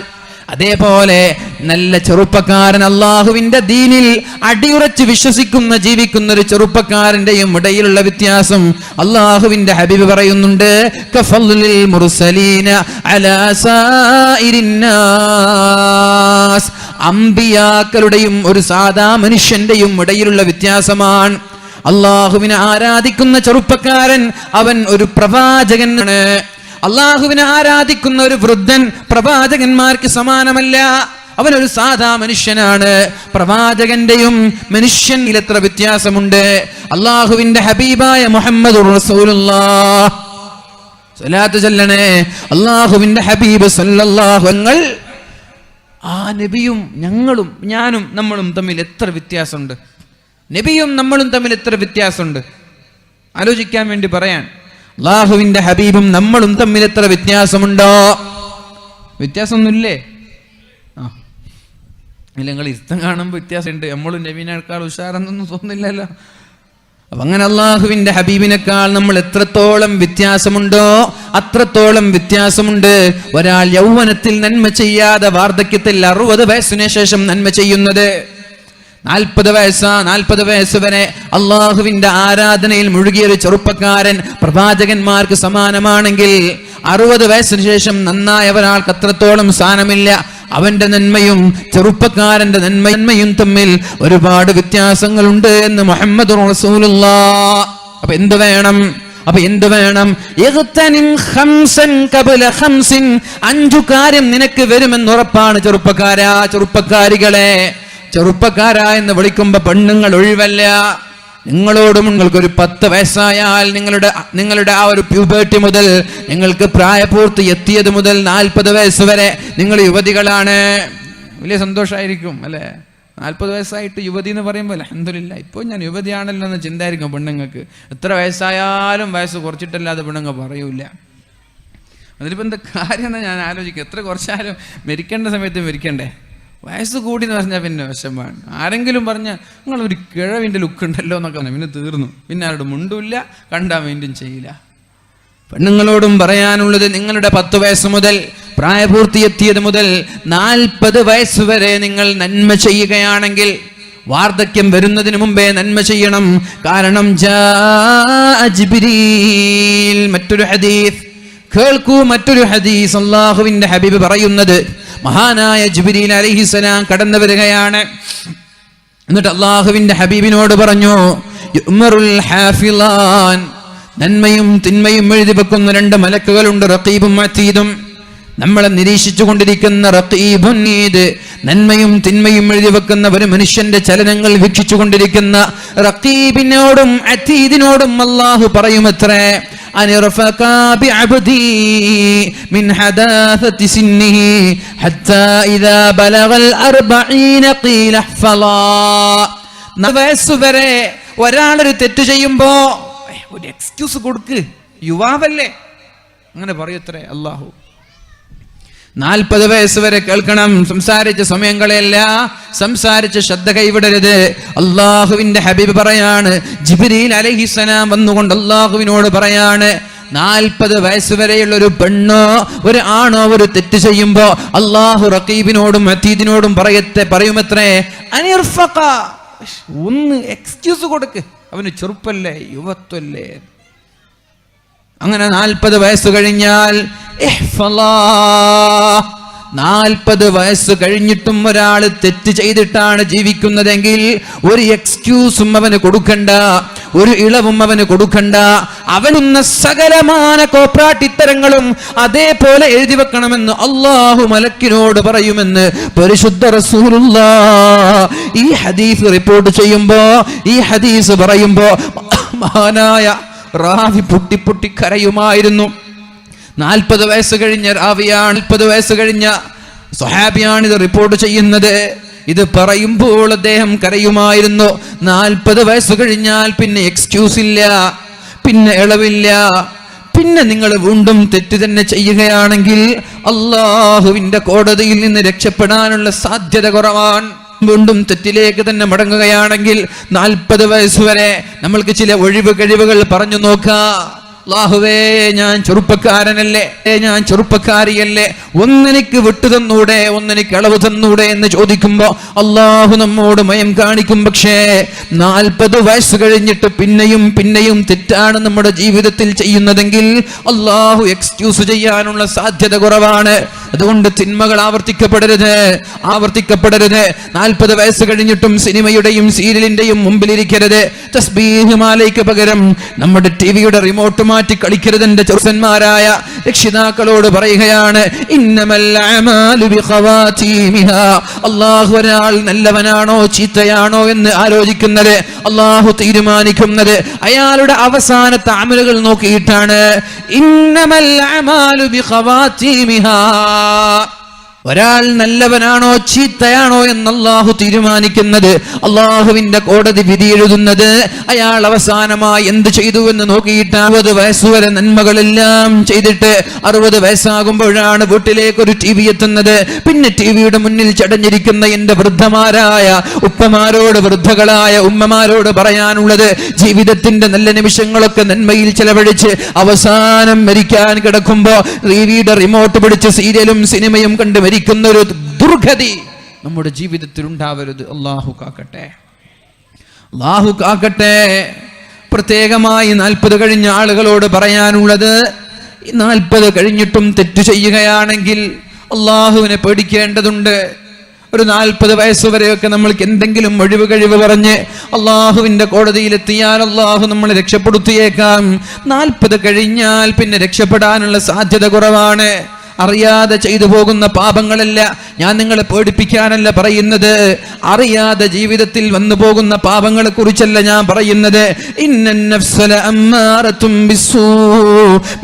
അതേപോലെ നല്ല ചെറുപ്പക്കാരൻ, അള്ളാഹുവിന്റെ ദീനിൽ അടിയുറച്ച് വിശ്വസിക്കുന്ന ജീവിക്കുന്ന ഒരു ചെറുപ്പക്കാരന്റെയും ഇടയിലുള്ള വ്യത്യാസം അള്ളാഹുവിന്റെ ഹബീബ് പറയുന്നുണ്ട്, കഫളിൽ മുർസലീന അലാ സായിരിൻ നാസ്. അമ്പിയാക്കളുടെയും ഒരു സാധാ മനുഷ്യന്റെയും ഇടയിലുള്ള വ്യത്യാസമാണ്. അള്ളാഹുവിനെ ആരാധിക്കുന്ന ചെറുപ്പക്കാരൻ അവൻ ഒരു പ്രവാചകനാണ്. അള്ളാഹുവിനെ ആരാധിക്കുന്ന ഒരു വൃദ്ധൻ പ്രവാചകന്മാർക്ക് സമാനമല്ല, അവനൊരു സാധാ മനുഷ്യനാണ്. പ്രവാചകന്റെയും മനുഷ്യനിൽ എത്ര വ്യത്യാസമുണ്ട്. അള്ളാഹുവിന്റെ ഹബീബായ മുഹമ്മദുർ റസൂലുള്ളാഹ് സ്വലാത്ത് ചൊല്ലണേ. അള്ളാഹുവിന്റെ ഹബീബ് സല്ലല്ലാഹു അലൈഹി, ആ നബിയും ഞങ്ങളും ഞാനും നമ്മളും തമ്മിൽ എത്ര വ്യത്യാസമുണ്ട്. നബിയും നമ്മളും തമ്മിൽ എത്ര വ്യത്യാസമുണ്ട് ആലോചിക്കാൻ വേണ്ടി പറയാൻ. അള്ളാഹുവിന്റെ ഹബീബും നമ്മളും തമ്മിൽ എത്ര വ്യത്യാസമുണ്ടോ? വ്യത്യാസമൊന്നുമില്ലേ? ഇല്ല, നിങ്ങൾ ഇഷ്ടം കാണുമ്പോൾ വ്യത്യാസമുണ്ട്. നമ്മളും നബീനേക്കാൾ ഉഷാറെന്നൊന്നും തോന്നില്ലല്ലോ. അപ്പൊ അങ്ങനെ അള്ളാഹുവിന്റെ ഹബീബിനേക്കാൾ നമ്മൾ എത്രത്തോളം വ്യത്യാസമുണ്ടോ അത്രത്തോളം വ്യത്യാസമുണ്ട് ഒരാൾ യൗവനത്തിൽ നന്മ ചെയ്യാതെ വാർദ്ധക്യത്തിൽ 60 വയസ്സിന് ശേഷം നന്മ ചെയ്യുന്നത്. 40 വയസ്സ് വരെ അള്ളാഹുവിന്റെ ആരാധനയിൽ മുഴുകിയ ഒരു ചെറുപ്പക്കാരൻ പ്രവാചകന്മാർക്ക് സമാനമാണെങ്കിൽ 60 വയസ്സിന് ശേഷം നന്നായ ഒരാൾക്ക് അത്രത്തോളം സ്ഥാനമില്ല. അവന്റെ നന്മയും ചെറുപ്പക്കാരന്റെ നന്മയും തമ്മിൽ ഒരുപാട് വ്യത്യാസങ്ങളുണ്ട് എന്ന് മുഹമ്മദ് റസൂലുള്ളാഹ്. അപ്പൊ എന്ത് വേണം? 5 കാര്യം നിനക്ക് വരുമെന്ന് ഉറപ്പാണ്. ചെറുപ്പക്കാരികളെ, ചെറുപ്പക്കാരാ എന്ന് വിളിക്കുമ്പോ പെണ്ണുങ്ങൾ ഒഴിവല്ല. നിങ്ങളോടും നിങ്ങൾക്കൊരു 10 വയസ്സായാൽ നിങ്ങളുടെ ആ ഒരു പ്യൂബേർട്ടി മുതൽ നിങ്ങൾക്ക് പ്രായപൂർത്തി എത്തിയത് മുതൽ 40 വയസ്സ് വരെ നിങ്ങൾ യുവതികളാണ്. വലിയ സന്തോഷമായിരിക്കും അല്ലേ? 40 വയസ്സായിട്ട് യുവതി എന്ന് പറയുമ്പോൾ അൽഹംദുലില്ലാ ഇപ്പോൾ ഞാൻ യുവതിയാണല്ലോ എന്ന് ചിന്തായിരിക്കും പെണ്ണുങ്ങൾക്ക്. എത്ര വയസ്സായാലും വയസ്സ് കുറച്ചിട്ടല്ലാതെ പെണ്ണുങ്ങൾ പറയൂല. അതിലിപ്പോൾ എന്താ കാര്യം എന്ന് ഞാൻ ആലോചിക്കും. എത്ര കുറച്ചാലും മരിക്കേണ്ട സമയത്ത് മരിക്കണ്ടേ? വയസ്സ് കൂടി എന്ന് പറഞ്ഞാൽ പിന്നെ വിഷമാണ്. ആരെങ്കിലും പറഞ്ഞാൽ നിങ്ങളൊരു കിഴവിൻ്റെ ലുക്ക് ഉണ്ടല്ലോ എന്നൊക്കെ പറഞ്ഞാൽ പിന്നെ തീർന്നു. പിന്നെ ആരോടും മുണ്ടില്ല, കണ്ടാൽ മെയിൻറ്റെയിൻ ചെയ്യില്ല. പെണ്ണുങ്ങളോടും പറയാനുള്ളത്, നിങ്ങളുടെ 10 വയസ്സ് മുതൽ പ്രായപൂർത്തിയെത്തിയത് മുതൽ 40 വയസ്സ് വരെ നിങ്ങൾ നന്മ ചെയ്യുകയാണെങ്കിൽ വാർദ്ധക്യം വരുന്നതിന് മുമ്പേ നന്മ ചെയ്യണം. കാരണം ജിബ്രീൽ, മറ്റൊരു ഹദീസ് കേൾക്കൂ, മറ്റൊരു ഹദീസ്. അല്ലാഹുവിന്റെ ഹബീബ് പറയുന്നത്, മഹാനായ ജിബ്രീൽ അലൈഹിസ്സലാം കടന്നു വരികയാണ്. എന്നിട്ട് അല്ലാഹുവിന്റെ ഹബീബിനോട് പറഞ്ഞു, യുഅ്മറുൽ ഹാഫിളാൻ, നന്മയും തിന്മയും എഴുതി വെക്കുന്ന 2 മലക്കുകളുണ്ട്, റഖീബും അതീദും. നമ്മളെ നിരീക്ഷിച്ചു കൊണ്ടിരിക്കുന്ന റഖീബുൻ അതീദ്, നന്മയും തിന്മയും എഴുതി വെക്കുന്ന ഒരു മനുഷ്യന്റെ ചലനങ്ങൾ വീക്ഷിച്ചു കൊണ്ടിരിക്കുന്ന റഖീബിനോടും അതീദിനോടും അല്ലാഹു പറയുമത്രേ, അനിർഫഖാ ബിഅബ്ദി മിൻ ഹദാസതി സിന്നിഹി ഹത്താ ഇദാ ബലഗൽ 40 ഖീല ഹഫളാ. 40 വയസ്സ് വരെ ഒരാളൊരു തെറ്റ് ചെയ്യുമ്പോ ഒരു എക്സ്ക്യൂസ് കൊടുക്ക്, യുവാവല്ലേ, അങ്ങനെ പറയത്രേ അല്ലാഹു. 40 വയസ്സ് വരെ കേൾക്കണം. സംസാരിച്ച സമയം കളയല്ല, സംസാരിച്ച ശ്രദ്ധ കൈവിടരുത്. അള്ളാഹുവിന്റെ ഹബീബ് പറയാണ്, ജിബ്രീൽ അലൈഹിസ്സലാം വന്നുകൊണ്ട് അള്ളാഹുവിനോട് പറയാണ്, 40 വയസ്സ് വരെയുള്ള ഒരു പെണ്ണോ ഒരു ആണോ ഒരു തെറ്റ് ചെയ്യുമ്പോ അള്ളാഹു റഖീബിനോടും അതീദിനോടും പറയുമത്രേ, അനിർഫഖ, ഒന്ന് എക്സ്ക്യൂസ് കൊടുക്ക്, അവന് ചെറുപ്പല്ലേ, യുവത്വല്ലേ. അങ്ങനെ 40 വയസ്സ് കഴിഞ്ഞാൽ 40 വയസ്സ് കഴിഞ്ഞിട്ടും ഒരാൾ തെറ്റ് ചെയ്തിട്ടാണ് ജീവിക്കുന്നതെങ്കിൽ ഒരു എക്സ്ക്യൂസും അവന് കൊടുക്കണ്ട, ഒരു ഇളവും അവന് കൊടുക്കണ്ട. അവനുന്ന സകലമാന കോപ്രാട്ടിത്തരങ്ങളും അതേപോലെ എഴുതി വെക്കണമെന്ന് അല്ലാഹു മലക്കിനോട് പറയുമെന്ന് പരിശുദ്ധ റസൂലുള്ളാഹ് ഈ ഹദീസ് റിപ്പോർട്ട് ചെയ്യുമ്പോ, ഈ ഹദീസ് പറയുമ്പോ മഹാനായ റാവി പൊട്ടി കരയുമായിരുന്നു. 40 വയസ്സ് കഴിഞ്ഞ റാവിയാണ്, 40 വയസ്സ് കഴിഞ്ഞ സ്വഹാബിയാണ് ഇത് റിപ്പോർട്ട് ചെയ്യുന്നത്. ഇത് പറയുമ്പോൾ അദ്ദേഹം കരയുമായിരുന്നു. 40 വയസ്സ് കഴിഞ്ഞാൽ പിന്നെ എക്സ്ക്യൂസ് ഇല്ല, പിന്നെ ഇളവില്ല. പിന്നെ നിങ്ങൾ വീണ്ടും തെറ്റ് തന്നെ ചെയ്യുകയാണെങ്കിൽ അള്ളാഹുവിന്റെ കോടതിയിൽ നിന്ന് രക്ഷപ്പെടാനുള്ള സാധ്യത കുറവാണ്. വീണ്ടും തെറ്റിലേക്ക് തന്നെ മടങ്ങുകയാണെങ്കിൽ 40 വയസ്സുവരെ നമ്മൾക്ക് ചില ഒഴിവ് കഴിവുകൾ പറഞ്ഞു നോക്കാം. അല്ലാഹുവേ, ഞാൻ ചെറുപ്പക്കാരനല്ലേ, ഞാൻ ചെറുപ്പക്കാരിയല്ലേ, ഒന്നെനിക്ക് വിട്ടു തന്നൂടെ, ഒന്നെനിക്ക് ഇളവ് തന്നൂടെ എന്ന് ചോദിക്കുമ്പോ അള്ളാഹു നമ്മോട് മയം കാണിക്കും. പക്ഷേ 40 വയസ്സ് കഴിഞ്ഞിട്ട് പിന്നെയും തെറ്റാണ് നമ്മുടെ ജീവിതത്തിൽ ചെയ്യുന്നതെങ്കിൽ അള്ളാഹു എക്സ്ക്യൂസ് ചെയ്യാനുള്ള സാധ്യത കുറവാണ്. അതുകൊണ്ട് തിന്മകൾ ആവർത്തിക്കപ്പെടരുത്. 40 വയസ്സ് കഴിഞ്ഞിട്ടും സിനിമയുടെയും സീരിയലിന്റെയും മുമ്പിലിരിക്കരുത്. തസ്ബീഹ് മാലയ്ക്ക് പകരം നമ്മുടെ ടിവിയുടെ റിമോട്ട് മാറ്റി കളിക്കരുത്. എന്റെ ചെറുസന്മാരായ രക്ഷിതാക്കളോട് പറയുകയാണ്, ഇന്നമൽ അഅമാലു ബിഖവാതീമിഹാ. അല്ലാഹു ഒരാൾ നല്ലവനാണോ ചീത്തയാണോ എന്ന് ആലോചിക്കുന്നത്, അല്ലാഹു തീരുമാനിക്കുന്നത് അയാളുടെ അവസാനത്തെ അമലുകൾ നോക്കിയിട്ടാണ്. ഇന്നമൽ അഅമാലു ബിഖവാതീമിഹാ. ഒരാൾ നല്ലവനാണോ ചീത്തയാണോ എന്ന് അല്ലാഹു തീരുമാനിക്കുന്നത്, അല്ലാഹുവിന്റെ കോടതി വിധി എഴുതുന്നത് അയാൾ അവസാനമായി എന്ത് ചെയ്തു എന്ന് നോക്കിയിട്ട് 60 വയസ്സുവരെ നന്മകളെല്ലാം ചെയ്തിട്ട് 60 വയസ്സാകുമ്പോഴാണ് വീട്ടിലേക്ക് ഒരു ടി വി എത്തുന്നത്. പിന്നെ ടിവിയുടെ മുന്നിൽ ചടഞ്ഞിരിക്കുന്ന എന്റെ വൃദ്ധമാരായ ഉപ്പമാരോട്, വൃദ്ധകളായ ഉമ്മമാരോട് പറയാനുള്ളത്, ജീവിതത്തിന്റെ നല്ല നിമിഷങ്ങളൊക്കെ നന്മയിൽ ചെലവഴിച്ച് അവസാനം മരിക്കാൻ കിടക്കുമ്പോ ടിവിയുടെ റിമോട്ട് പിടിച്ച് സീരിയലും സിനിമയും കണ്ട് മരിക്കുന്ന ഒരു ദുർഗതി നമ്മുടെ ജീവിതത്തിൽ ഉണ്ടാവരുത്. അല്ലാഹു കാക്കട്ടെ, അല്ലാഹു കാക്കട്ടെ. പ്രത്യേകമായി 40 കഴിഞ്ഞ ആളുകളോട് പറയാനുള്ളത്, 40 കഴിഞ്ഞിട്ടും തെറ്റ് ചെയ്യുകയാണെങ്കിൽ അള്ളാഹുവിനെ പേടിക്കേണ്ടതുണ്ട്. ഒരു 40 വയസ്സ് വരെയൊക്കെ നമ്മൾക്ക് എന്തെങ്കിലും ഒഴിവ് കഴിവ് പറഞ്ഞ് അള്ളാഹുവിന്റെ കോടതിയിലെത്തിയാൽ അള്ളാഹു നമ്മളെ രക്ഷപ്പെടുത്തിയേക്കാം. 40 കഴിഞ്ഞാൽ പിന്നെ രക്ഷപ്പെടാനുള്ള സാധ്യത കുറവാണ്. അറിയാതെ ചെയ്തു പോകുന്ന പാപങ്ങളല്ല, ഞാൻ നിങ്ങളെ പേടിപ്പിക്കാനല്ല പറയുന്നത്. അറിയാതെ ജീവിതത്തിൽ വന്നു പോകുന്ന പാപങ്ങളെ കുറിച്ചല്ല ഞാൻ പറയുന്നത്.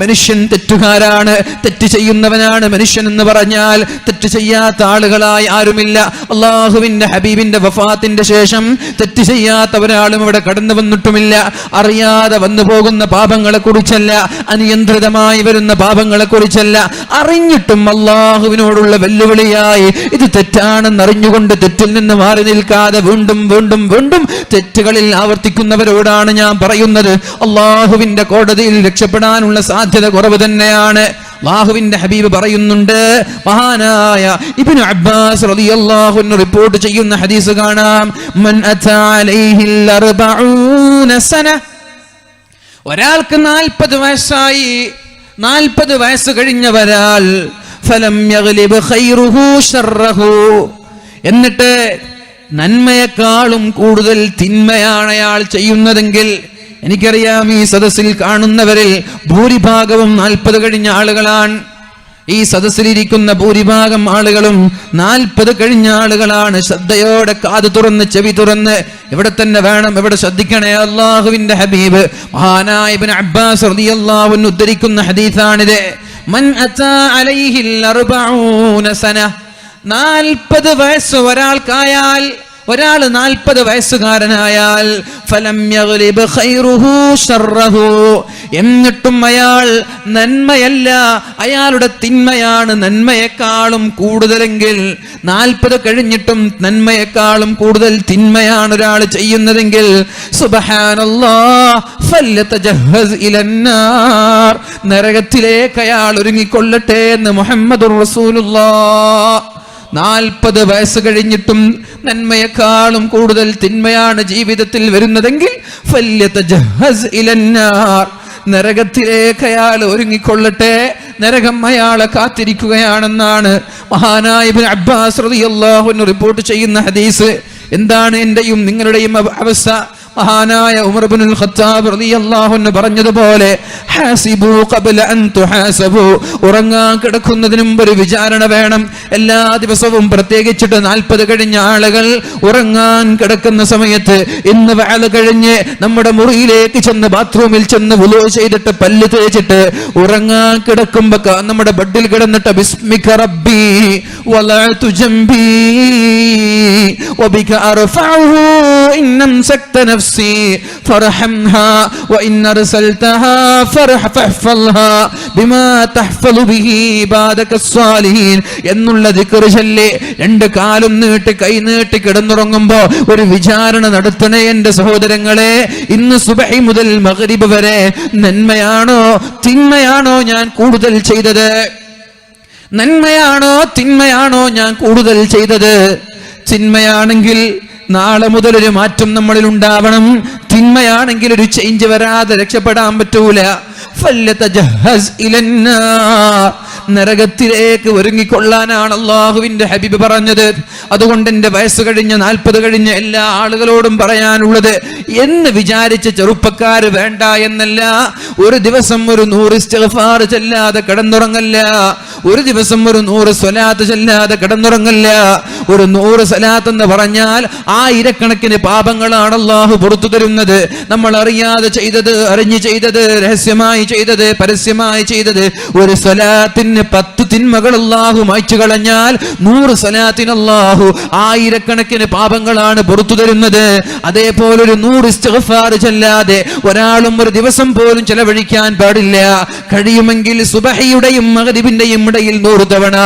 മനുഷ്യൻ തെറ്റുകാരാണ്, തെറ്റ് ചെയ്യുന്നവനാണ് മനുഷ്യൻ എന്ന് പറഞ്ഞാൽ തെറ്റ് ചെയ്യാത്ത ആളുകളായി ആരുമില്ല. അള്ളാഹുവിന്റെ ഹബീബിന്റെ വഫാത്തിന്റെ ശേഷം തെറ്റ് ചെയ്യാത്ത ഒരാളും ഇവിടെ കടന്നു വന്നിട്ടുമില്ല. അറിയാതെ വന്നു പോകുന്ന പാപങ്ങളെ കുറിച്ചല്ല, അനിയന്ത്രിതമായി വരുന്ന പാപങ്ങളെ കുറിച്ചല്ല, ിട്ടും അള്ളാഹുവിനോടുള്ള വെല്ലുവിളിയായി ഇത് തെറ്റാണെന്ന് അറിഞ്ഞുകൊണ്ട് തെറ്റിൽ നിന്ന് മാറി നിൽക്കാതെ വീണ്ടും വീണ്ടും വീണ്ടും തെറ്റുകളിൽ ആവർത്തിക്കുന്നവരോടാണ് ഞാൻ പറയുന്നത്, അള്ളാഹുവിന്റെ കോടതിയിൽ രക്ഷപ്പെടാനുള്ള സാധ്യത കുറവ് തന്നെയാണ്. അല്ലാഹുവിന്റെ ഹബീബ് പറയുന്നുണ്ട്, മഹാനായ ഇബ്നു അബ്ബാസ് റളിയല്ലാഹു അൻഹു റിപ്പോർട്ട് ചെയ്യുന്ന ഹദീസ് കാണാം, മൻ അതാ അലൈഹിൽ 40 സന. ഒരാൾക്ക് 40 വയസ്സായി, 40 വയസ്സ് കഴിഞ്ഞവരാൽ ഫലം യഗ്ലിബ് ഖൈറുഹു ശർറഹു, എന്നിട്ട് നന്മയെക്കാളും കൂടുതൽ തിന്മയാണ് അയാൾ ചെയ്യുന്നതെങ്കിൽ, എനിക്കറിയാം ഈ സദസ്സിൽ കാണുന്നവരിൽ ഭൂരിഭാഗവും 40 കഴിഞ്ഞ ആളുകളാണ്. ഈ സദസ്സിലിരിക്കുന്ന ഭൂരിഭാഗം ആളുകളും 40 കഴിഞ്ഞ ആളുകളാണ്. ശ്രദ്ധയോടെ കാത് തുറന്ന് ചെവി തുറന്ന് ഇവിടെ തന്നെ വേണം, ഇവിടെ ശ്രദ്ധിക്കണേ. അല്ലാഹുവിന്റെ ഹബീബ് മഹാനായ ഇബ്നു അബ്ബാസ് റളിയല്ലാഹു അൻഹു ഉദ്ധരിക്കുന്ന ഹദീസാണിത്. മൻ അതാ അലൈഹിൽ 40 സന, 40 വയസ്സ് ഒരാൾക്കായാൽ, ഒരാൾ 40 വയസ്സുകാരനായാൽ ഫലം യഗ്ലിബ് ഖൈറുഹു ശർറഹു, എന്നിട്ടും അയാൾ നന്മയല്ല, അയാളുടെ തിന്മയാണ് നന്മയെക്കാളും കൂടുതലെങ്കിൽ, 40 കഴിഞ്ഞിട്ടും നന്മയെക്കാളും കൂടുതൽ തിന്മയാണ് ഒരാൾ ചെയ്യുന്നതെങ്കിൽ, സുബ്ഹാനല്ലാഹ് ഫല്യതജഹസ് ഇലന്നാർ, നരകത്തിലേക്ക് അയാൾ ഒരുങ്ങിക്കൊള്ളട്ടെ എന്ന് മുഹമ്മദുർ റസൂലുള്ളാഹ്. 40 വയസ്സ് കഴിഞ്ഞിട്ടും നന്മയെക്കാളും കൂടുതൽ തിന്മയാണ് ജീവിതത്തിൽ വരുന്നതെങ്കിൽ ഫല്യതജഹസ് ഇലന്നാർ, നരകത്തിലേക്ക് അയാൾ ഒരുങ്ങിക്കൊള്ളട്ടെ, നരകം അയാളെ കാത്തിരിക്കുകയാണെന്നാണ് മഹാനായ ഇബ്നു അബ്ബാസ് റളിയല്ലാഹു അൻഹു റിപ്പോർട്ട് ചെയ്യുന്ന ഹദീസ്. എന്താണ് എന്റെയും നിങ്ങളുടെയും അവസ്ഥ? മഹാനായ ഉമർ ഇബ്നുൽ ഖത്താബ് റളിയല്ലാഹു അൻഹു പറഞ്ഞതുപോലെ ഹാസിബു ഖബ്ല അൻ തുഹാസബു, ഉറങ്ങാൻ കിടക്കുന്നതിന് മുമ്പ് ഒരു വിചാരണ വേണം. എല്ലാ ദിവസവും പ്രത്യേകിച്ചിട്ട് 40 കഴിഞ്ഞ ആളുകൾ ഉറങ്ങാൻ കിടക്കുന്ന സമയത്ത് ഇന്ന് വഅൽ കഴിഞ്ഞ് നമ്മുടെ മുറിയിലേക്ക് ചെന്ന് ബാത്റൂമിൽ ചെന്ന് വുളൂ ചെയ്തിട്ട് പല്ല് തേച്ചിട്ട് ഉറങ്ങാൻ കിടക്കുമ്പോ നമ്മുടെ ബെഡിൽ കിടന്നിട്ട് ബിസ്മിക റബ്ബി വലഅതു ജംബി വബിക അർഫഉഹു ഇന്നംസക്ത നഫ്സി ഫർഹംഹാ വഇൻ അർസൽതഹാ ഫഹ്ഫൾഹാ ബിമാ തഹ്ഫളു ബിഹി ഇബാദക സ്വാലിഹീൻ എന്നുള്ള ദിക്ർ ചൊല്ലി 2 കാലും നീട്ടി കൈ നീട്ടി കിടന്നുറങ്ങുമ്പോ ഒരു വിചാരണ നടത്തണേ എന്റെ സഹോദരങ്ങളെ. ഇന്ന് സുബഹി മുതൽ മഗ്രിബ് വരെ നന്മയാണോ തിന്മയാണോ ഞാൻ കൂടുതൽ ചെയ്തത്? നന്മയാണോ തിന്മയാണോ ഞാൻ കൂടുതൽ ചെയ്തത്? തിന്മയാണെങ്കിൽ നാളെ മുതൽ ഒരു മാറ്റം നമ്മളിൽ ഉണ്ടാവണം. തിന്മയാണെങ്കിൽ ഒരു ചേഞ്ച് വരാതെ രക്ഷപ്പെടാൻ പറ്റൂല. നരകത്തിലേക്ക് ഒരുങ്ങിക്കൊള്ളാനാണ് അള്ളാഹുവിന്റെ ഹബീബ് പറഞ്ഞത്. അതുകൊണ്ട് എന്റെ വയസ്സ് കഴിഞ്ഞ 40 കഴിഞ്ഞ എല്ലാ ആളുകളോടും പറയാനുള്ളത്, എന്ന് വിചാരിച്ച ചെറുപ്പക്കാര് വേണ്ട എന്നല്ല. ഒരു ദിവസം ഒരു 100 ഇസ്തിഗ്ഫാർ ചെല്ലാതെ കിടന്നുറങ്ങല്ല. ഒരു ദിവസം ഒരു 100 സ്വലാത്ത് ചെല്ലാതെ കിടന്നുറങ്ങല്ല. ഒരു 100 സ്വലാത്ത് എന്ന് പറഞ്ഞാൽ ആയിരക്കണക്കിന് പാപങ്ങളാണ് അള്ളാഹു പുറത്തു തരുന്നത്. നമ്മൾ അറിയാതെ ചെയ്തത്, അറിഞ്ഞു ചെയ്തത്, രഹസ്യമായി ചെയ്തത്, പരസ്യമായി ചെയ്തത്. ഒരു സ്വലാത്തിന് 10 തിന്മകൾ അള്ളാഹു മായ്ച്ചു കളഞ്ഞാൽ 100 സ്വലാത്തിന് അള്ളാഹു ആയിരക്കണക്കിന് പാപങ്ങളാണ് പുറത്തു തരുന്നത്. അതേപോലെ ഒരു 100 ഇസ്തിഗ്ഫാർ ചെല്ലാതെ ഒരാളും ഒരു ദിവസം പോലും ചെലവഴിക്കാൻ പാടില്ല. കഴിയുമെങ്കിൽ സുബഹിയുടെയും മഗ്രിബിന്റെയും ഇടയിൽ 100 തവണ,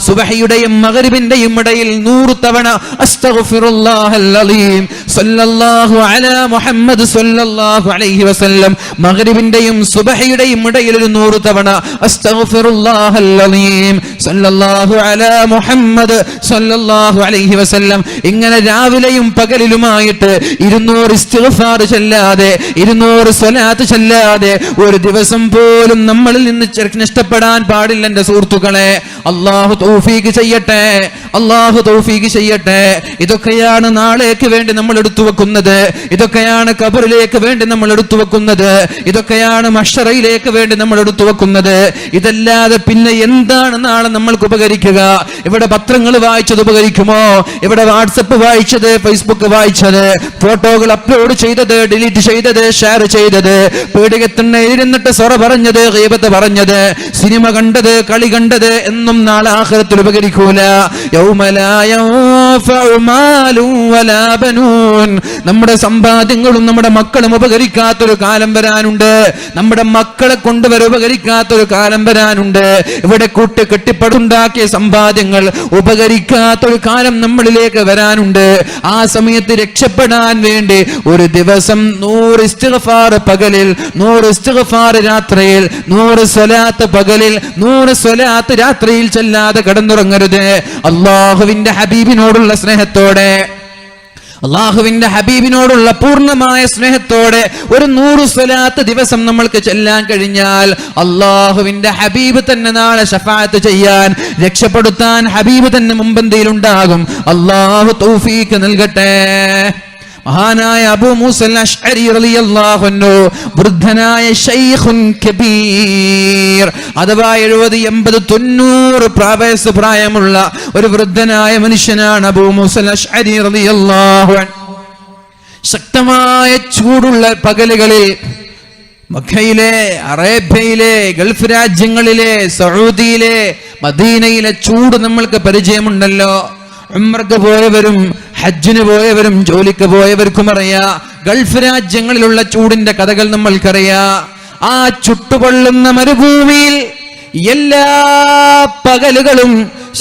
സുബഹിയുടെയും മഗ്രിബിന്റെയും ഇടയിൽ 100 തവണ അസ്തഗ്ഫിറുല്ലാഹൽ അലീം സല്ലല്ലാഹു അലാ മുഹമ്മദ് സല്ലല്ലാഹു അലൈഹി വസല്ലം. മഗ്രിബിന്റെയും സുബഹിയുടെയും ഇടയിൽ ഒരു 100 തവണ അസ്തഗ്ഫിറുല്ലാഹൽ അലീം സല്ലല്ലാഹു അലാ മുഹമ്മദ് സല്ലല്ലാഹു അലൈഹി വസല്ലം. ഇങ്ങനെ രാവിലെയും പകലിലുമായിട്ട് 200 ഇസ്തിഗ്ഫാർ ചെല്ലാതെ 200 സ്വലാത്ത് ചെല്ലാതെ ഒരു ദിവസം പോലും നമ്മളിൽ നിന്ന് നഷ്ടപ്പെടാൻ പാടില്ല എന്റെ സുഹൃത്തുക്കളെ. അല്ലാഹു തൗഫീഖ് ചെയ്യട്ടെ, അല്ലാഹു തൗഫീഖ് ചെയ്യട്ടെ. ഇതൊക്കെയാണ് നാളേക്ക് വേണ്ടി നമ്മൾ എടുത്തു വെക്കുന്നത്. ഇതൊക്കെയാണ് ഖബറിലേക്ക് വേണ്ടി നമ്മൾ എടുത്തു വെക്കുന്നത്. ഇതൊക്കെയാണ് മഹ്ശറയിലേക്ക് വേണ്ടി നമ്മൾ എടുത്തു വെക്കുന്നത്. ഇതല്ലാതെ പിന്നെ എന്താണ് നാളെ നമ്മൾക്ക് ഉപകരിക്കുക? ഇവിടെ പത്രങ്ങൾ വായിച്ചത് ഉപകരിക്കുമോ? ഇവിടെ വാട്സപ്പ് വായിച്ചത്, ഫേസ്ബുക്ക് വായിച്ചത്, ഫോട്ടോകൾ അപ്ലോഡ് ചെയ്തത്, ഡിലീറ്റ് ചെയ്തത്, ഷെയർ ചെയ്തത്, പീഡികത്തിന് ഇരുന്നിട്ട് സൊറ പറഞ്ഞത്, ഗീബത്ത് പറഞ്ഞത്, സിനിമ കണ്ടത്, കളി കണ്ടത് എന്നും നാളെ ആഖിറത്തിൽ ഉപകരിക്കൂല. യൗമ ലാ യൻഫഉ മാലു വലാ ബനൂൻ. നമ്മുടെ സമ്പാദ്യങ്ങളും നമ്മുടെ മക്കളും ഉപകരിക്കാത്തൊരു കാലം വരാനുണ്ട്. നമ്മുടെ മക്കളെ കൊണ്ടുവരെ ഉപകരിക്കാത്തൊരു കാലം വരാനുണ്ട്. ഇവിടെ കെട്ടിപ്പടുണ്ടാക്കിയ സമ്പാദ്യങ്ങൾ ഉപകരിക്കാത്തൊരു കാലം നമ്മളിലേക്ക് വരാനുണ്ട്. ആ സമയത്ത് രക്ഷപ്പെടാൻ വേണ്ടി ഒരു ദിവസം 100 ഇസ്തിഗ്ഫാർ പകലിൽ, 100 ഇസ്തിഗ്ഫാർ രാത്രിയിൽ, 100 സ്വലാത്ത് പകലിൽ, 100 സ്വലാത്ത് രാത്രിയിൽ ചെല്ലാതെ കിടന്നുറങ്ങരുത്. അല്ലാഹുവിന്റെ ഹബീബിനോടുള്ള സ്നേഹത്തോടെ, അള്ളാഹുവിന്റെ ഹബീബിനോടുള്ള പൂർണ്ണമായ സ്നേഹത്തോടെ ഒരു 100 സ്വലാത്ത് ദിവസം നമ്മൾക്ക് ചെല്ലാൻ കഴിഞ്ഞാൽ അള്ളാഹുവിന്റെ ഹബീബ് തന്നെ നാളെ ശഫാഅത്ത് ചെയ്യാൻ, രക്ഷപ്പെടുത്താൻ ഹബീബ് തന്നെ മുമ്പന്തിയിലുണ്ടാകും. അള്ളാഹു തൗഫീഖ് നൽകട്ടെ. മഹാനായ അബൂ മൂസൽ അശ്അരി റളിയല്ലാഹു അൻഹു വൃദ്ധനായ ശൈഖുൻ കബീർ, അഥവാ 70, 80, 90 വയസ്സ് പ്രായമുള്ള ഒരു വൃദ്ധനായ മനുഷ്യനാണ് അബൂ മൂസൽ അശ്അരി റളിയല്ലാഹു അൻഹു. ശക്തമായ ചൂടുള്ള പകലുകളിൽ മക്കയിലെ, അറേബ്യയിലെ, ഗൾഫ് രാജ്യങ്ങളിലെ, സൗദിയിലെ, മദീനയിലെ ചൂട് നമ്മൾക്ക് പരിചയമുണ്ടല്ലോ. ഉംറക്ക് പോയവരും ഹജ്ജിന് പോയവരും ജോലിക്ക് പോയവർക്കും അറിയാം. ഗൾഫ് രാജ്യങ്ങളിലുള്ള ചൂടിന്റെ കഥകൾ നമ്മൾക്കറിയാം. ആ ചുട്ടുപൊള്ളുന്ന മരുഭൂമിയിൽ എല്ലാ പകലുകളും,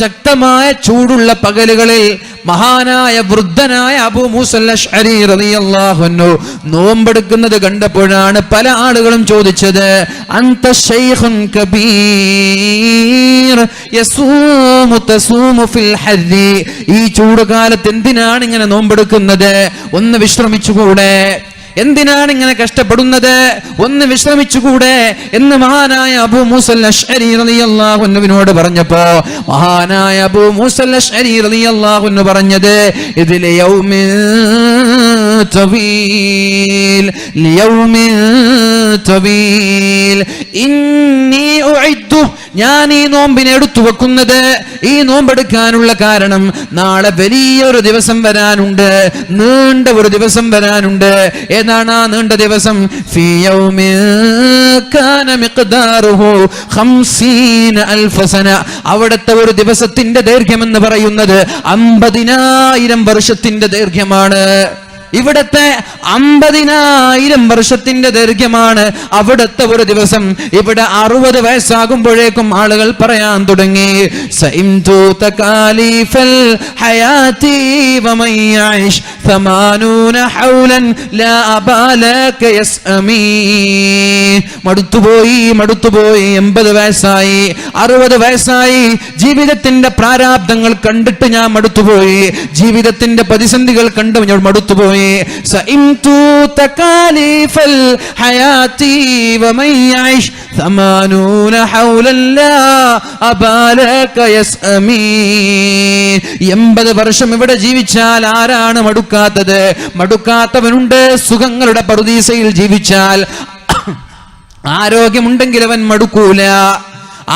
ശക്തമായ ചൂടുള്ള പകലുകളിൽ മഹാനായ വൃദ്ധനായ അബൂ മൂസൽ അശ്അരി റളിയല്ലാഹു അൻഹു നോമ്പെടുക്കുന്നത് കണ്ടപ്പോഴാണ് പല ആളുകളും ചോദിച്ചത്, അൻത ശൈഖുൻ കബീർ യസൂമു തസൂമു ഫിൽ ഹർരി, ഈ ചൂടുകാലത്ത് എന്തിനാണ് ഇങ്ങനെ നോമ്പെടുക്കുന്നത്? ഒന്ന് വിശ്രമിച്ചുകൂടെ? എന്തിനാണ് ഇങ്ങനെ കഷ്ടപ്പെടുന്നത്? ഒന്ന് വിശ്രമിച്ചുകൂടെ എന്ന് മഹാനായ അബൂ മൂസൽ അശ്അരി റളിയല്ലാഹു അൻഹുവിനോട് പറഞ്ഞപ്പോ മഹാനായ അബൂ മൂസൽ അശ്അരി റളിയല്ലാഹു അൻഹു പറഞ്ഞത്, ഇതിൽ യൗമിൻ തവീൽ ലിയൗമിൻ തവീൽ ഇന്നി ഉഇദ്ദു, ഞാൻ ഈ നോമ്പിനെ എടുത്തു വെക്കുന്നത്, ഈ നോമ്പെടുക്കാനുള്ള കാരണം നാളെ വലിയൊരു ദിവസം വരാനുണ്ട്, നീണ്ട ഒരു ദിവസം വരാനുണ്ട്. ഏതാണ് ആ നീണ്ട ദിവസം? ഫീ യൗമിൻ കാന മിഖ്ദാറുഹു 50,000 സന. അവിടുത്തെ ഒരു ദിവസത്തിന്റെ ദൈർഘ്യം എന്ന് പറയുന്നത് 50,000 വർഷത്തിന്റെ ദൈർഘ്യമാണ്. ഇവിടത്തെ 50,000 വർഷത്തിന്റെ ദൈർഘ്യമാണ് അവിടുത്തെ ഒരു ദിവസം. ഇവിടെ 60 വയസ്സാകുമ്പോഴേക്കും ആളുകൾ പറയാൻ തുടങ്ങി, സഇംതു തകാലിഫൽ ഹയാതി വമൻ യഇഷ് 80 ഹൗലൻ ലാ അബാലക യസ്അമീ. മടുത്തുപോയി 80 വയസ്സായി, 60 വയസ്സായി, ജീവിതത്തിന്റെ പ്രാരാബ്ദങ്ങൾ കണ്ടിട്ട് ഞാൻ മടുത്തുപോയി, ജീവിതത്തിന്റെ പ്രതിസന്ധികൾ കണ്ട് ഞാൻ മടുത്തുപോയി. സഇംതു തകാലിഫൽ ഹയാതി വമൻ യഇഷ് 80 ഹൗലൻ ലാ അബാലക യസ്അമീ. 80 വർഷം ഇവിടെ ജീവിച്ചാൽ ആരാണ് മടുക്കാത്തത്? മടുക്കാത്തവനുണ്ട്. സുഖങ്ങളുടെ പറുദീസയിൽ ജീവിച്ചാൽ ആരോഗ്യമുണ്ടെങ്കിൽ അവൻ മടുക്കൂല.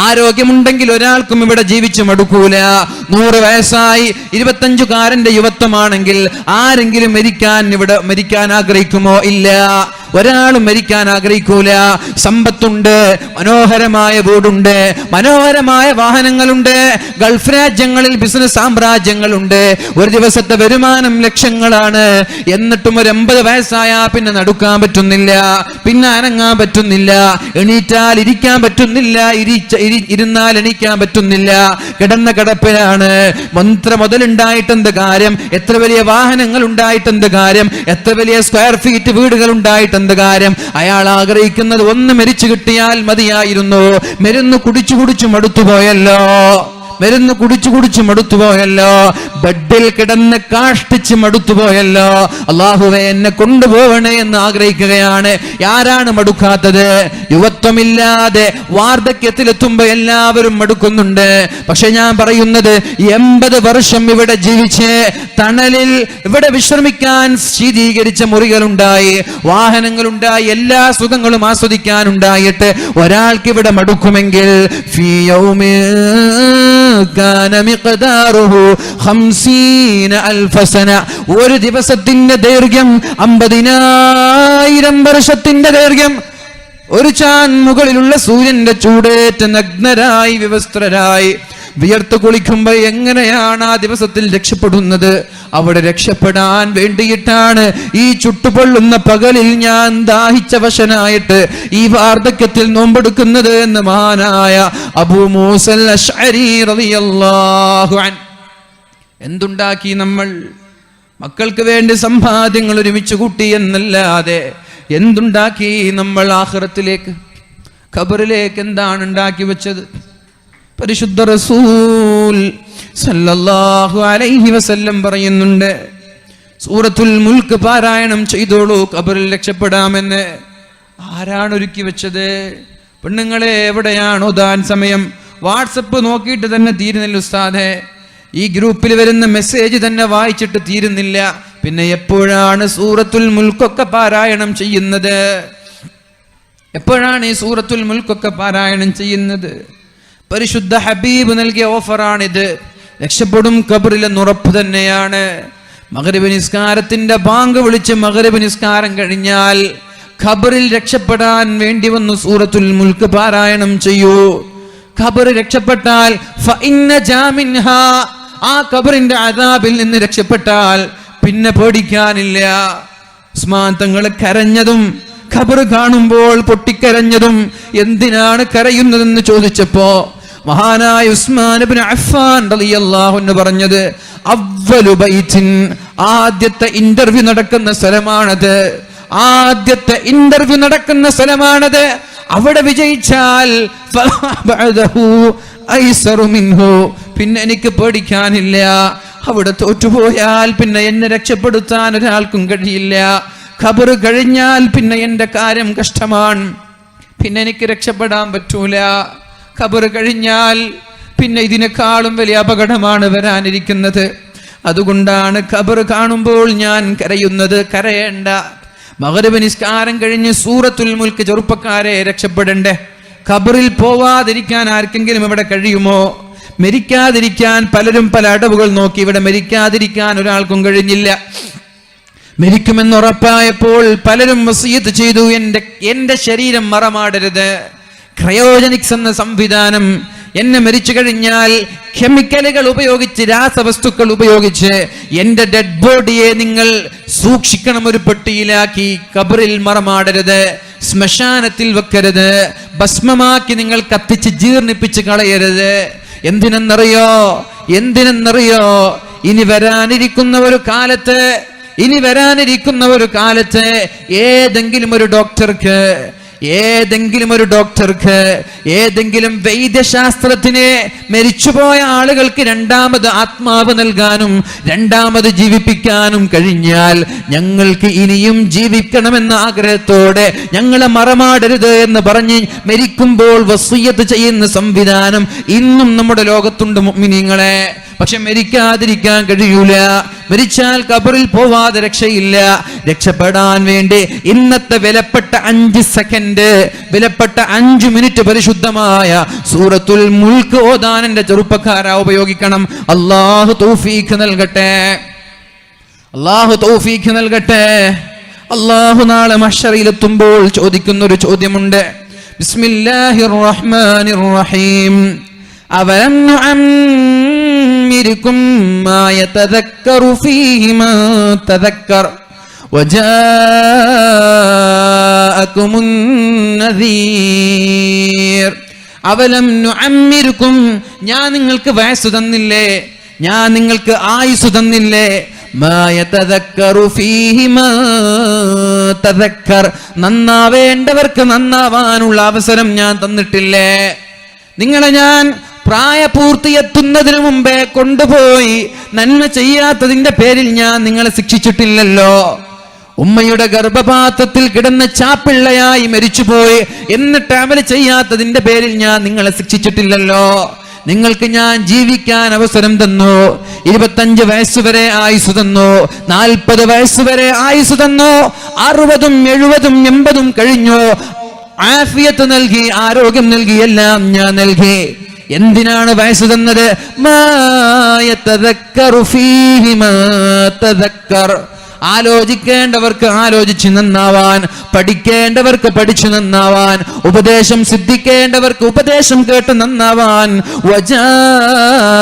ആരോഗ്യമുണ്ടെങ്കിൽ ഒരാൾക്കും ഇവിടെ ജീവിച്ച് മടുക്കൂല. 100 വയസ്സായി 25കാരന്റെ യുവത്വമാണെങ്കിൽ ആരെങ്കിലും മരിക്കാൻ ആഗ്രഹിക്കുമോ? ഇല്ല, ഒരാളും മരിക്കാൻ ആഗ്രഹിക്കൂല. സമ്പത്തുണ്ട്, മനോഹരമായ വീടുണ്ട്, മനോഹരമായ വാഹനങ്ങളുണ്ട്, ഗൾഫ് രാജ്യങ്ങളിൽ ബിസിനസ് സാമ്രാജ്യങ്ങളുണ്ട്, ഒരു ദിവസത്തെ വരുമാനം ലക്ഷങ്ങളാണ്. എന്നിട്ടും ഒരു 80 വയസ്സായാ പിന്നെ നടക്കാൻ പറ്റുന്നില്ല, പിന്നെ അനങ്ങാൻ പറ്റുന്നില്ല, എണീറ്റാൽ ഇരിക്കാൻ പറ്റുന്നില്ല, ഇരുന്നാൽ എണീക്കാൻ പറ്റുന്നില്ല, കിടന്ന കിടപ്പിലാണ്. മന്ത്ര മുതലുണ്ടായിട്ടെന്ത് കാര്യം? എത്ര വലിയ വാഹനങ്ങൾ ഉണ്ടായിട്ടെന്ത് കാര്യം? എത്ര വലിയ സ്ക്വയർ ഫീറ്റ് വീടുകൾ ഉണ്ടായിട്ട് എന്ത് കാര്യം? അയാൾ ആഗ്രഹിക്കുന്നത് ഒന്ന് മരിച്ചു കിട്ടിയാൽ മതിയായിരുന്നു. മരുന്ന് കുടിച്ചു മടുത്തുപോയല്ലോ, മരുന്ന് കുടിച്ചു മടുത്തുപോയല്ലോ, ബെഡിൽ കിടന്ന് കാഷ്ടിച്ച് മടുത്തുപോയല്ലോ. അല്ലാഹുവേ എന്നെ കൊണ്ടുപോകണേ എന്ന് ആഗ്രഹിക്കുകയാണ്. ആരാണ് മടുക്കാത്തത്? യുവത്വമില്ലാതെ വാർദ്ധക്യത്തിലെത്തുമ്പോ എല്ലാവരും മടുക്കുന്നുണ്ട്. പക്ഷെ ഞാൻ പറയുന്നത് 80 വർഷം ഇവിടെ ജീവിച്ച് തണലിൽ ഇവിടെ വിശ്രമിക്കാൻ ശീതീകരിച്ച മുറികളുണ്ടായി, വാഹനങ്ങളുണ്ടായി, എല്ലാ സുഖങ്ങളും ആസ്വദിക്കാനുണ്ടായിട്ട് ഒരാൾക്ക് ഇവിടെ മടുക്കുമെങ്കിൽ ഫീ യൗമിൻ കാന മിഖ്ദാറുഹു 50,000 സന. ഒരു ദിവസത്തിന്റെ ദൈർഘ്യം 50,000 വർഷത്തിന്റെ ദൈർഘ്യം. ഒരു ചാൻ മുകളിലുള്ള സൂര്യന്റെ ചൂടേറ്റ് നഗ്നരായി വിവസ്ത്രരായി വിയർത്ത് കുളിക്കുമ്പോ എങ്ങനെയാണ് ആ ദിവസത്തിൽ രക്ഷപ്പെടുന്നത്? അവിടെ രക്ഷപ്പെടാൻ വേണ്ടിയിട്ടാണ് ഈ ചുട്ടുപൊള്ളുന്ന പകലിൽ ഞാൻ ദാഹിച്ച വശനായിട്ട് ഈ വാർദ്ധക്യത്തിൽ നോമ്പെടുക്കുന്നത് എന്ന് മഹാനായ അബൂ മൂസൽ അശ്അരി റളിയല്ലാഹു അൻഹു. എന്തുണ്ടാക്കി നമ്മൾ? മക്കൾക്ക് വേണ്ടി സമ്പാദ്യങ്ങൾ ഒരുമിച്ച് കൂട്ടി എന്നല്ലാതെ എന്തുണ്ടാക്കി നമ്മൾ? ആഖിറത്തിലേക്ക്, ഖബറിലേക്ക് എന്താണ് ഉണ്ടാക്കി വെച്ചത്? പരിശുദ്ധ റസൂൽ സല്ലല്ലാഹു അലൈഹി വസല്ലം പറയുന്നുണ്ട്, സൂറത്തുൽ മുൽക്ക് പാരായണം ചെയ്തോളൂ, ഖബറിൽ രക്ഷപ്പെടാമെന്ന്. ആരാണ് ഒരുക്കി വെച്ചത്? പെണ്ണുങ്ങളെ, എവിടെയാണ് ഓതാൻ സമയം? വാട്സപ്പ് നോക്കിയിട്ട് തന്നെ തീരുന്നില്ല ഉസ്താദേ, ഈ ഗ്രൂപ്പിൽ വരുന്ന മെസ്സേജ് തന്നെ വായിച്ചിട്ട് തീരുന്നില്ല. പിന്നെ എപ്പോഴാണ് സൂറത്തുൽ മുൽക്കൊക്കെ പാരായണം ചെയ്യുന്നത്? എപ്പോഴാണ് ഈ സൂറത്തുൽ മുൽക്കൊക്കെ പാരായണം ചെയ്യുന്നത്? പരിശുദ്ധ ഹബീബ് നൽകിയ ഓഫറാണിത്. രക്ഷപ്പെടും ഖബറിലെന്ന് ഉറപ്പ് തന്നെയാണ്. മഗ്രിബ് നിസ്കാരത്തിന്റെ ബാങ്ക് വിളിച്ച് മഗ്രിബ് നിസ്കാരം കഴിഞ്ഞാൽ ഖബറിൽ രക്ഷപ്പെടാൻ വേണ്ടി വന്നു സൂറത്തുൽ മുൽക്ക് പാരായണം ചെയ്യൂ. ഖബർ രക്ഷപ്പെട്ടാൽ ഫഇന്ന ജാമിൻഹാ, ആ ഖബറിന്റെ അദാബിൽ നിന്ന് രക്ഷപ്പെട്ടാൽ പിന്നെ പേടിക്കാനില്ല. ഉസ്മാൻ തങ്ങൾ കരഞ്ഞതും ഖബർ കാണുമ്പോൾ പൊട്ടിക്കരഞ്ഞതും എന്തിനാണ് കരയുന്നതെന്ന് ചോദിച്ചപ്പോ മഹാനായ ഉസ്മാൻ ഇബ്നു അഫ്ഫാൻ റളിയല്ലാഹു അൻഹു പറഞ്ഞത്, അവ്വലു ബൈത്തിൻ, ആദ്യത്തെ ഇന്റർവ്യൂ നടക്കുന്ന സ്ഥലമാണത്, ആദ്യത്തെ ഇന്റർവ്യൂ നടക്കുന്ന സ്ഥലമാണത്. അവിടെ വിജയിച്ചാൽ പിന്നെ എനിക്ക് പേടിക്കാനില്ല. അവിടെ തോറ്റുപോയാൽ പിന്നെ എന്നെ രക്ഷപ്പെടുത്താൻ ഒരാൾക്കും കഴിയില്ല. ഖബർ കഴിഞ്ഞാൽ പിന്നെ എൻ്റെ കാര്യം കഷ്ടമാണ്, പിന്നെ എനിക്ക് രക്ഷപ്പെടാൻ പറ്റൂല. ഖബർ കഴിഞ്ഞാൽ പിന്നെ ഇതിനേക്കാളും വലിയ അപകടമാണ് വരാനിരിക്കുന്നത്. അതുകൊണ്ടാണ് ഖബർ കാണുമ്പോൾ ഞാൻ കരയുന്നത്. കരയേണ്ട. മഗ്‌രിബ് നിസ്കാരം കഴിഞ്ഞ് സൂറത്തുൽ മുൽക്ക് ചെറുപ്പക്കാരെ രക്ഷപ്പെടണ്ടേ. ഖബറിൽ പോവാതിരിക്കാൻ ആർക്കെങ്കിലും ഇവിടെ കഴിയുമോ? മരിക്കാതിരിക്കാൻ പലരും പല അടവുകൾ നോക്കി. ഇവിടെ മരിക്കാതിരിക്കാൻ ഒരാൾക്കും കഴിഞ്ഞില്ല. മരിക്കുമെന്നുറപ്പായപ്പോൾ പലരും വസിയത്ത് ചെയ്തു, എന്റെ ശരീരം മറമാടരുത്. ക്രയോജനിക്സ് എന്ന സംവിധാനം, എന്നെ മരിച്ചു കഴിഞ്ഞാൽ കെമിക്കലുകൾ ഉപയോഗിച്ച്, രാസവസ്തുക്കൾ ഉപയോഗിച്ച് എന്റെ ഡെഡ് ബോഡിയെ നിങ്ങൾ സൂക്ഷിക്കണം, ഒരു പെട്ടിയിലാക്കി. ഖബറിൽ മറമാടരുത്, ശ്മശാനത്തിൽ വെക്കരുത്, ഭസ്മമാക്കി നിങ്ങൾ കത്തിച്ച് ജീർണിപ്പിച്ച് കളയരുത്. എന്തിനെന്നറിയോ? ഇനി വരാനിരിക്കുന്ന ഒരു കാലത്ത് ഏതെങ്കിലും ഒരു ഡോക്ടർക്ക് ഏതെങ്കിലും വൈദ്യശാസ്ത്രത്തിന് മരിച്ചുപോയ ആളുകൾക്ക് രണ്ടാമത് ആത്മാവ് നൽകാനും രണ്ടാമത് ജീവിപ്പിക്കാനും കഴിഞ്ഞാൽ ഞങ്ങൾക്ക് ഇനിയും ജീവിക്കണമെന്ന ആഗ്രഹത്തോടെ ഞങ്ങളെ മറമാടരുത് എന്ന് പറഞ്ഞ് മരിക്കുമ്പോൾ വസിയ്യത്ത് ചെയ്യുന്ന സംവിധാനം ഇന്നും നമ്മുടെ ലോകത്തുണ്ട് മുഅ്മിനീങ്ങളെ. പക്ഷെ മരിക്കാതിരിക്കാൻ കഴിയൂല. മരിച്ചാൽ ഖബറിൽ പോവാതെ രക്ഷയില്ല. രക്ഷപ്പെടാൻ വേണ്ടി ഇന്നത്തെ വിലപ്പെട്ട 5 സെക്കൻഡ്, വിലപ്പെട്ട 5 മിനിറ്റ് പരിശുദ്ധമായ സൂറത്തുൽ മുൽക്ക് ഓതാൻ എന്റെ ചെറുപ്പക്കാരാ ഉപയോഗിക്കണം. അല്ലാഹു തൗഫീഖ് നൽകട്ടെ. അല്ലാഹു നാളെ മഹ്ശറിലെത്തുമ്പോൾ ചോദിക്കുന്ന ഒരു ചോദ്യമുണ്ട്. ബിസ്മില്ലാഹിർ റഹ്മാനിർ റഹീം. അവലം നുഅമ്മിരുകും മാ യതദക്കറു ഫീഹി മാ തദക്കർ വജാഅകുമുൻ നദീർ. അവലം നുഅമ്മിരുകും, ഞാൻ നിങ്ങൾക്ക് വയസ്സ് തന്നില്ലേ, ഞാൻ നിങ്ങൾക്ക് ആയുസ് തന്നില്ലേ. മാ യതദക്കറു ഫീഹി മാ തദക്കർ, നന്നാവേണ്ടവർക്ക് നന്നാവാനുള്ള അവസരം ഞാൻ തന്നിട്ടില്ലേ. നിങ്ങളെ ഞാൻ പ്രായപൂർത്തിയെത്തുന്നതിന് മുമ്പേ കൊണ്ടുപോയി നന്മ ചെയ്യാത്തതിന്റെ പേരിൽ ഞാൻ നിങ്ങളെ ശിക്ഷിച്ചിട്ടില്ലല്ലോ. ഉമ്മയുടെ ഗർഭപാത്രത്തിൽ കിടന്ന ചാപ്പിള്ളയായി മരിച്ചുപോയി എന്നിട്ട് അമൽ ചെയ്യാത്തതിന്റെ പേരിൽ ഞാൻ നിങ്ങളെ ശിക്ഷിച്ചിട്ടില്ലല്ലോ. നിങ്ങൾക്ക് ഞാൻ ജീവിക്കാൻ അവസരം തന്നു. 25 വയസ്സുവരെ ആയുസ് തന്നു, 40 വയസ്സുവരെ ആയുസ് തന്നു, 60ഉം 70ഉം 80ഉം കഴിഞ്ഞു. ആഫിയത്ത് നൽകി, ആരോഗ്യം നൽകി, എല്ലാം ഞാൻ നൽകി. എന്തിനാണ് വയസ്സ് തന്നത്? മാ യതദക്കറു ഫീഹി മാ തദക്കർ. ആലോചിക്കേണ്ടവർക്ക് ആലോചിച്ച് നന്നാവാൻ, പഠിക്കേണ്ടവർക്ക് പഠിച്ചു നന്നാവാൻ, ഉപദേശം സിദ്ധിക്കേണ്ടവർക്ക് ഉപദേശം കേട്ട് നന്നാവാൻ. വജാഅകുമുൻ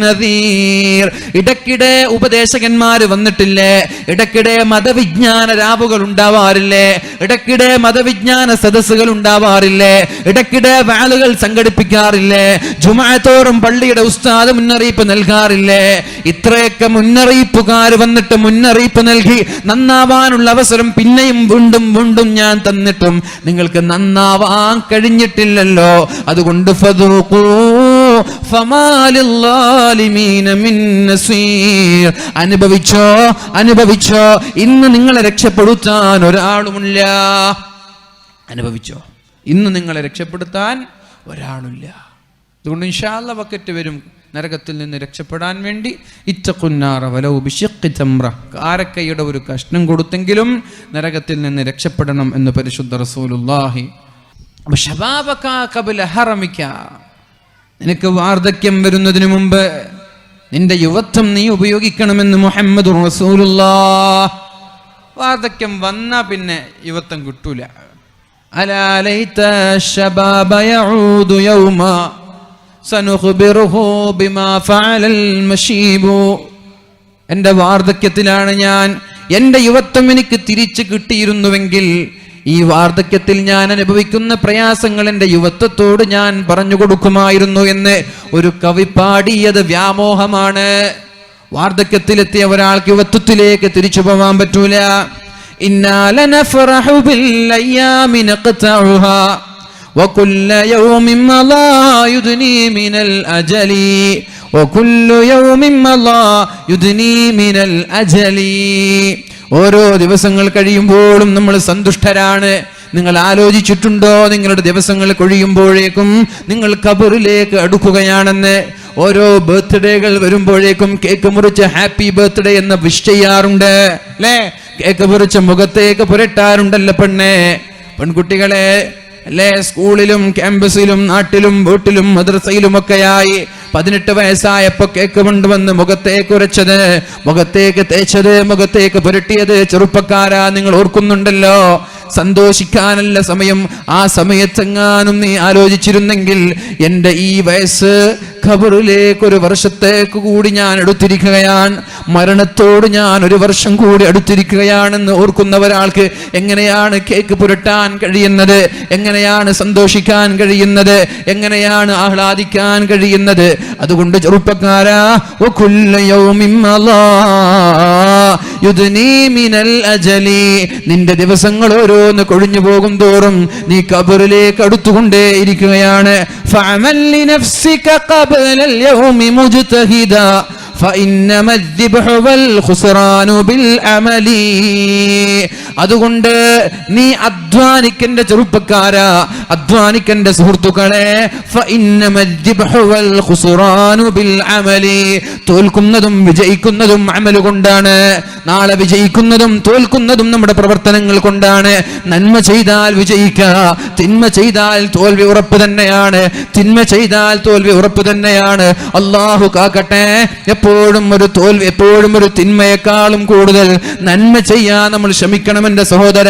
നദീർ. ഇടയ്ക്കിടെ ഉപദേശകന്മാര് വന്നിട്ടില്ലേ? ഇടയ്ക്കിടെ മതവിജ്ഞാന രാവുകൾ ഉണ്ടാവാറില്ലേ? ഇടയ്ക്കിടെ മതവിജ്ഞാന സദസ്സുകൾ ഉണ്ടാവാറില്ലേ? ഇടയ്ക്കിടെ വാളുകൾ സംഘടിപ്പിക്കാറില്ലേ? ജുമുഅത്തോറും പള്ളിയുടെ ഉസ്താദ് മുന്നറിയിപ്പ് നൽകാറില്ലേ? ഇത്രയൊക്കെ മുന്നറിയിപ്പുകാർ വന്നിട്ട് മുന്നറിയിപ്പ് നൽകി നന്നാവാനുള്ള അവസരം പിന്നെയും വീണ്ടും വീണ്ടും ഞാൻ തന്നിട്ടും നിങ്ങൾക്ക് നന്നാവാൻ കഴിഞ്ഞിട്ടില്ലല്ലോ. അതുകൊണ്ട് ഫദൂഖൂ ഫമാ ലിൽസാലിമീന മിൻ നസീർ. അനുഭവിച്ചോ. ഇന്ന് നിങ്ങളെ രക്ഷപ്പെടുത്താൻ ഒരാളുമില്ല. അനുഭവിച്ചോ, ഇന്ന് നിങ്ങളെ രക്ഷപ്പെടുത്താൻ ഒരാളില്ല. അതുകൊണ്ട് ഇൻഷാ അല്ലാഹ് വക്കറ്റ് വരും നരകത്തിൽ നിന്ന് രക്ഷപ്പെടാൻ വേണ്ടി. ഇത്തഖുന്നാറ വലൗ ബിശിഖ്ഖി തംറ, കാരക്കയുടെ ഒരു കഷ്ണം കൊടുത്തെങ്കിലും നരകത്തിൽ നിന്ന് രക്ഷപ്പെടണം എന്ന് പരിശുദ്ധ റസൂലുള്ളാഹി. ശബാബക ഖബ്ല ഹറമിക, നിനക്ക് വാർദ്ധക്യം വരുന്നതിന് മുമ്പ് നിന്റെ യുവത്വം നീ ഉപയോഗിക്കണമെന്ന് മുഹമ്മദുർ റസൂലുള്ളാഹ്. വാർദ്ധക്യം വന്നാ പിന്നെ യുവത്വം കിട്ടൂല. അലാ ലൈത ശബാബ യഊദു യൗമ സനുഖ്ബിറുഹു ബിമാ ഫഅലൽ മശീബു. എൻ്റെ വാർദ്ധക്യത്തിലാണ് ഞാൻ, എൻ്റെ യുവത്വം എനിക്ക് തിരിച്ചു കിട്ടിയിരുന്നുവെങ്കിൽ ഈ വാർദ്ധക്യത്തിൽ ഞാൻ അനുഭവിക്കുന്ന പ്രയാസങ്ങൾ എൻ്റെ യുവത്വത്തോട് ഞാൻ പറഞ്ഞു കൊടുക്കുമായിരുന്നു എന്ന് ഒരു കവി പാടിയത് വ്യാമോഹമാണ്. വാർദ്ധക്യത്തിലെത്തിയ ഒരാൾക്ക് യുവത്വത്തിലേക്ക് തിരിച്ചു പോകാൻ പറ്റൂല. ഇന്നാ ലനഫറഹു ബിൽ അയ്യാമി നഖ്തഉഹാ وكل يوم مضى يدني من الأجل وكل يوم مضى يدني من الأجل. ഓരോ ദിവസങ്ങൾ കഴിയുമ്പോഴും നമ്മൾ സന്തുഷ്ടരാണ്. നിങ്ങൾ ആലോചിച്ചിട്ടുണ്ടോ നിങ്ങളുടെ ദിവസങ്ങൾ കഴിയുമ്പോഴേക്കും നിങ്ങൾ ഖബറിലേക്ക് അടുക്കുകയാണെന്ന്? ഓരോ ബർത്ത്ഡേകൾ വരുമ്പോഴേക്കും കേക്ക് മുറിച്ച് ഹാപ്പി ബർത്ത്ഡേ എന്ന് വിഷ് ചെയ്യാറുണ്ട് അല്ലേ? കേക്ക് മുറിച്ച് മുഖത്തേക്ക് പുരട്ടാറുണ്ടല്ലോ പെൺകുട്ടികളെ അല്ലേ? സ്കൂളിലും ക്യാമ്പസിലും നാട്ടിലും വീട്ടിലും മദ്രസയിലും ഒക്കെയായി 18 വയസ്സായപ്പോ കേക്ക് കൊണ്ടുവന്ന് മുഖത്തേക്ക് ഉരച്ചത്, മുഖത്തേക്ക് തേച്ചത്, മുഖത്തേക്ക് പുരട്ടിയത് ചെറുപ്പക്കാരാ, നിങ്ങൾ ഓർക്കുന്നുണ്ടല്ലോ? സന്തോഷിക്കാനല്ല സമയം. ആ സമയത്തെങ്ങാനും നീ ആലോചിച്ചിരുന്നെങ്കിൽ എൻ്റെ ഈ വയസ്സ് ഖബറിലേക്ക് 1 വർഷത്തേക്ക് കൂടി ഞാൻ അടുത്തിരിക്കുകയാണ്, മരണത്തോട് ഞാൻ 1 വർഷം കൂടി അടുത്തിരിക്കുകയാണെന്ന് ഓർക്കുന്ന ഒരാൾക്ക് എങ്ങനെയാണ് കേക്ക് പുരട്ടാൻ കഴിയുന്നത്? എങ്ങനെയാണ് സന്തോഷിക്കാൻ കഴിയുന്നത്? എങ്ങനെയാണ് ആഹ്ലാദിക്കാൻ കഴിയുന്നത്? അതുകൊണ്ട് ചെറുപ്പക്കാരാ, നിന്റെ ദിവസങ്ങൾ ഓരോന്ന് കൊഴിഞ്ഞു പോകും തോറും നീ ഖബറിലേക്ക് അടുത്തുകൊണ്ടേ ഇരിക്കുകയാണ്. അതുകൊണ്ട് നീ അധ്വാനിക്കന്റെ ചെറുപ്പക്കാരാ, അധ്വാനിക്കന്റെ സുഹൃത്തുക്കളെ, തോൽക്കുന്നതും വിജയിക്കുന്നതും അമല് കൊണ്ടാണ്. നാളെ വിജയിക്കുന്നതും തോൽക്കുന്നതും നമ്മുടെ പ്രവർത്തനങ്ങൾ കൊണ്ടാണ്. നന്മ ചെയ്താൽ വിജയിക്കുക, തിന്മ ചെയ്താൽ തോൽവി ഉറപ്പ് തന്നെയാണ്. തിന്മ ചെയ്താൽ തോൽവി ഉറപ്പ് തന്നെയാണ്. അല്ലാഹു കാക്കട്ടെ. എപ്പോഴും ഒരു തോൽവി, എപ്പോഴും ഒരു തിന്മയെക്കാളും കൂടുതൽ നന്മ ചെയ്യാൻ നമ്മൾ ശ്രമിക്കണം എന്റെ സഹോദര.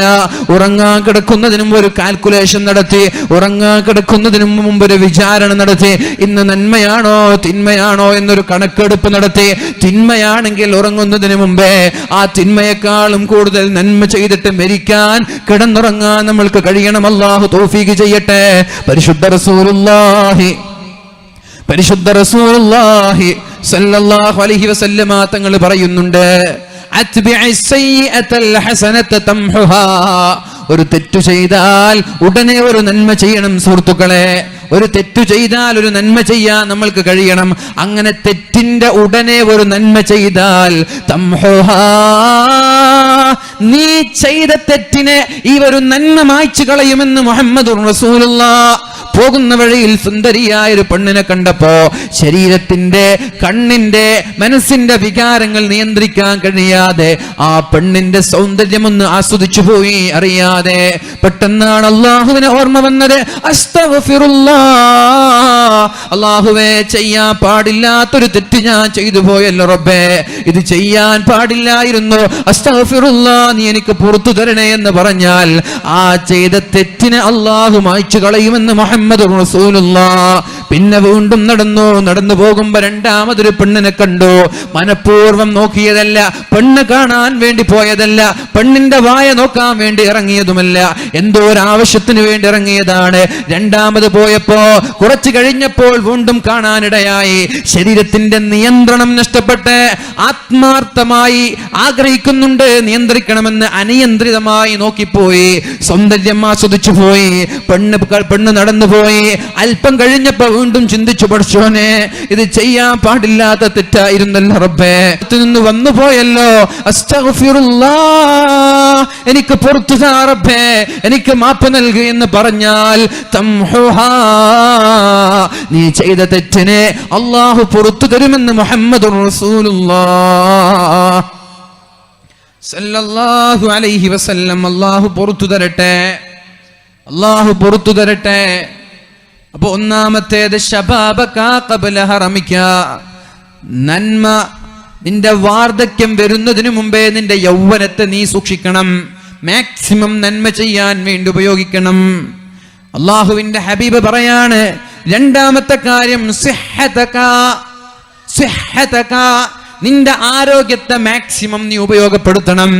ഉറങ്ങാൻ കിടക്കുന്നതിനും ഒരു കാൽക്കുലേഷൻ നടത്തി, ഉറങ്ങാൻ കിടക്കുന്നതിനും മുമ്പ് ഒരു വിചാരണ നടത്തി, ഇന്ന് നന്മയാണോ തിന്മയാണോ എന്നൊരു കണക്കെടുപ്പ് നടത്തി. തിന്മയാണെങ്കിൽ ഉറങ്ങുന്നതിന് മുമ്പേ ആ തിന്മയെക്കാളും കൂടുതൽ നന്മ ചെയ്തിട്ട് മരിക്കാൻ, കിടന്നുറങ്ങാൻ നമ്മൾക്ക് കഴിയണം. അല്ലാഹു തൗഫീഖ് ചെയ്യട്ടെ. പരിശുദ്ധ റസൂലുള്ളാഹി സല്ലല്ലാഹു അലൈഹി വസല്ലമ തങ്ങൾ പറയുന്നുണ്ട്, ഒരു തെറ്റു ചെയ്താൽ ഉടനെ ഒരു നന്മ ചെയ്യണം സുഹൃത്തുക്കളെ. ഒരു തെറ്റു ചെയ്താൽ ഒരു നന്മ ചെയ്യാൻ നമ്മൾക്ക് കഴിയണം. അങ്ങനെ തെറ്റിന്റെ ഉടനെ ഒരു നന്മ ചെയ്താൽ നീ ചെയ്ത തെറ്റിനെ ഈ ഒരു നന്മ മായ്ച്ചു കളയുമെന്ന് മുഹമ്മദുർ റസൂലുള്ളാഹ്. പോകുന്ന വഴിയിൽ സുന്ദരിയായ ഒരു പെണ്ണിനെ കണ്ടപ്പോ ശരീരത്തിന്റെ, കണ്ണിന്റെ, മനസ്സിന്റെ വികാരങ്ങൾ നിയന്ത്രിക്കാൻ കഴിയാതെ ആ പെണ്ണിന്റെ സൗന്ദര്യം ഒന്ന് ആസ്വദിച്ചു പോയി അറിയാതെ. പെട്ടെന്നാണ് അള്ളാഹുവിനെ ഓർമ്മ വന്നത്. അള്ളാഹുവേ, ചെയ്യാൻ പാടില്ലാത്തൊരു തെറ്റ് ഞാൻ ചെയ്തു പോയല്ലോ റബ്ബേ, ഇത് ചെയ്യാൻ പാടില്ലായിരുന്നു, അസ്തഗ്ഫിറുല്ലാഹ്, നീ എനിക്ക് പുറത്തു തരണേ എന്ന് പറഞ്ഞാൽ ആ ചെയ്ത തെറ്റിനെ അള്ളാഹു മായ്ച്ചു കളയുമെന്ന് മുഹമ്മദ് റസൂലുള്ളാഹ്. പിന്നെ വീണ്ടും നടന്നു പോകുമ്പോ രണ്ടാമതൊരു പെണ്ണിനെ കണ്ടു. മനഃപൂർവ്വം നോക്കിയതല്ല, പെണ്ണ് കാണാൻ വേണ്ടി പോയതല്ല, പെണ്ണിന്റെ വായ നോക്കാൻ വേണ്ടി ഇറങ്ങിയതുമല്ല, എന്തോ ഒരു ആവശ്യത്തിന് വേണ്ടി ഇറങ്ങിയതാണ്. രണ്ടാമത് പോയപ്പോ കുറച്ചു കഴിഞ്ഞപ്പോൾ വീണ്ടും കാണാനിടയായി. ശരീരത്തിന്റെ നിയന്ത്രണം നഷ്ടപ്പെട്ട് ആത്മാർത്ഥമായി ആഗ്രഹിക്കുന്നുണ്ട്, നിയന്ത്രിക്കണമെന്ന് അനിയന്ത്രിതമായി നോക്കിപ്പോയി, സൗന്ദര്യം ആസ്വദിച്ചു പോയി. പെണ്ണ് നടന്നുപോയി. അല്പം കഴിഞ്ഞപ്പോ വീണ്ടും ചിന്തിച്ചു, പഠിച്ചോനെ, ഇത് ചെയ്യാൻ പാടില്ലാത്ത തെറ്റായിരുന്നല്ലോ റബ്ബേ, നിന്ന് വന്നു പോയല്ലോ, അസ്തഗ്ഫിറുല്ലാഹ്, എനിക്ക് പുറത്തു താ റബ്ബേ, എനിക്ക് മാപ്പ് നൽകു എന്ന് പറഞ്ഞാൽ നീ ചെയ്ത തെറ്റിനെ അല്ലാഹു പുറത്തു തരുമെന്ന് മുഹമ്മദുർ റസൂലുള്ളാഹ് സല്ലല്ലാഹു അലൈഹി വസല്ലം. അല്ലാഹു പുറത്തു തരട്ടെ, അല്ലാഹു പുറത്തു തരട്ടെ. അപ്പൊ ഒന്നാമത്തേത് ശബാബക ഖബ്ല ഹറമിക, നന്മ, നിന്റെ വാർദ്ധക്യം വരുന്നതിന് മുമ്പേ നിന്റെ യൗവനത്തെ നീ സൂക്ഷിക്കണം, മാക്സിമം നന്മ ചെയ്യാൻ വേണ്ടി ഉപയോഗിക്കണം. അള്ളാഹുവിന്റെ ഹബീബ് പറയാണ്, രണ്ടാമത്തെ കാര്യം സിഹ്ഹതക, നിന്റെ ആരോഗ്യത്തെ മാക്സിമം നീ ഉപയോഗപ്പെടുത്തണം.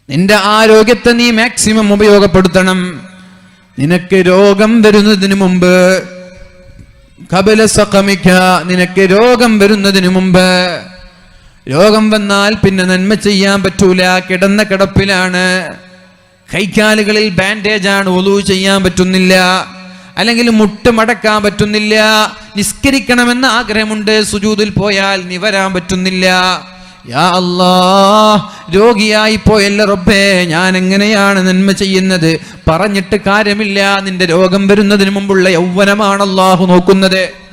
നിന്റെ ആരോഗ്യത്തെ നീ മാക്സിമം ഉപയോഗപ്പെടുത്തണം. നിനക്ക് രോഗം വരുന്നതിന് മുമ്പ്, ഖബല സഖമിക, നിനക്ക് രോഗം വരുന്നതിന് മുമ്പ്. രോഗം വന്നാൽ പിന്നെ നന്മ ചെയ്യാൻ പറ്റൂല, കിടന്ന കിടപ്പിലാണ്, കൈക്കാലുകളിൽ ബാൻഡേജ് ആണ്, വുളൂ ചെയ്യാൻ പറ്റുന്നില്ല, അല്ലെങ്കിൽ മുട്ട് മടക്കാൻ പറ്റുന്നില്ല, നിസ്കരിക്കണമെന്ന ആഗ്രഹമുണ്ട്, സുജൂദിൽ പോയാൽ നിവരാൻ പറ്റുന്നില്ല. യാ അല്ലാഹ്, രോഗിയായി പോയല്ല റബ്ബേ, ഞാൻ എങ്ങനെയാണ് നന്മ ചെയ്യുന്നത്? പറഞ്ഞിട്ട് കാര്യമില്ല. നിന്റെ രോഗം വരുന്നതിന് മുമ്പുള്ള യൗവനമാണ് അല്ലാഹു നോക്കുന്നത്.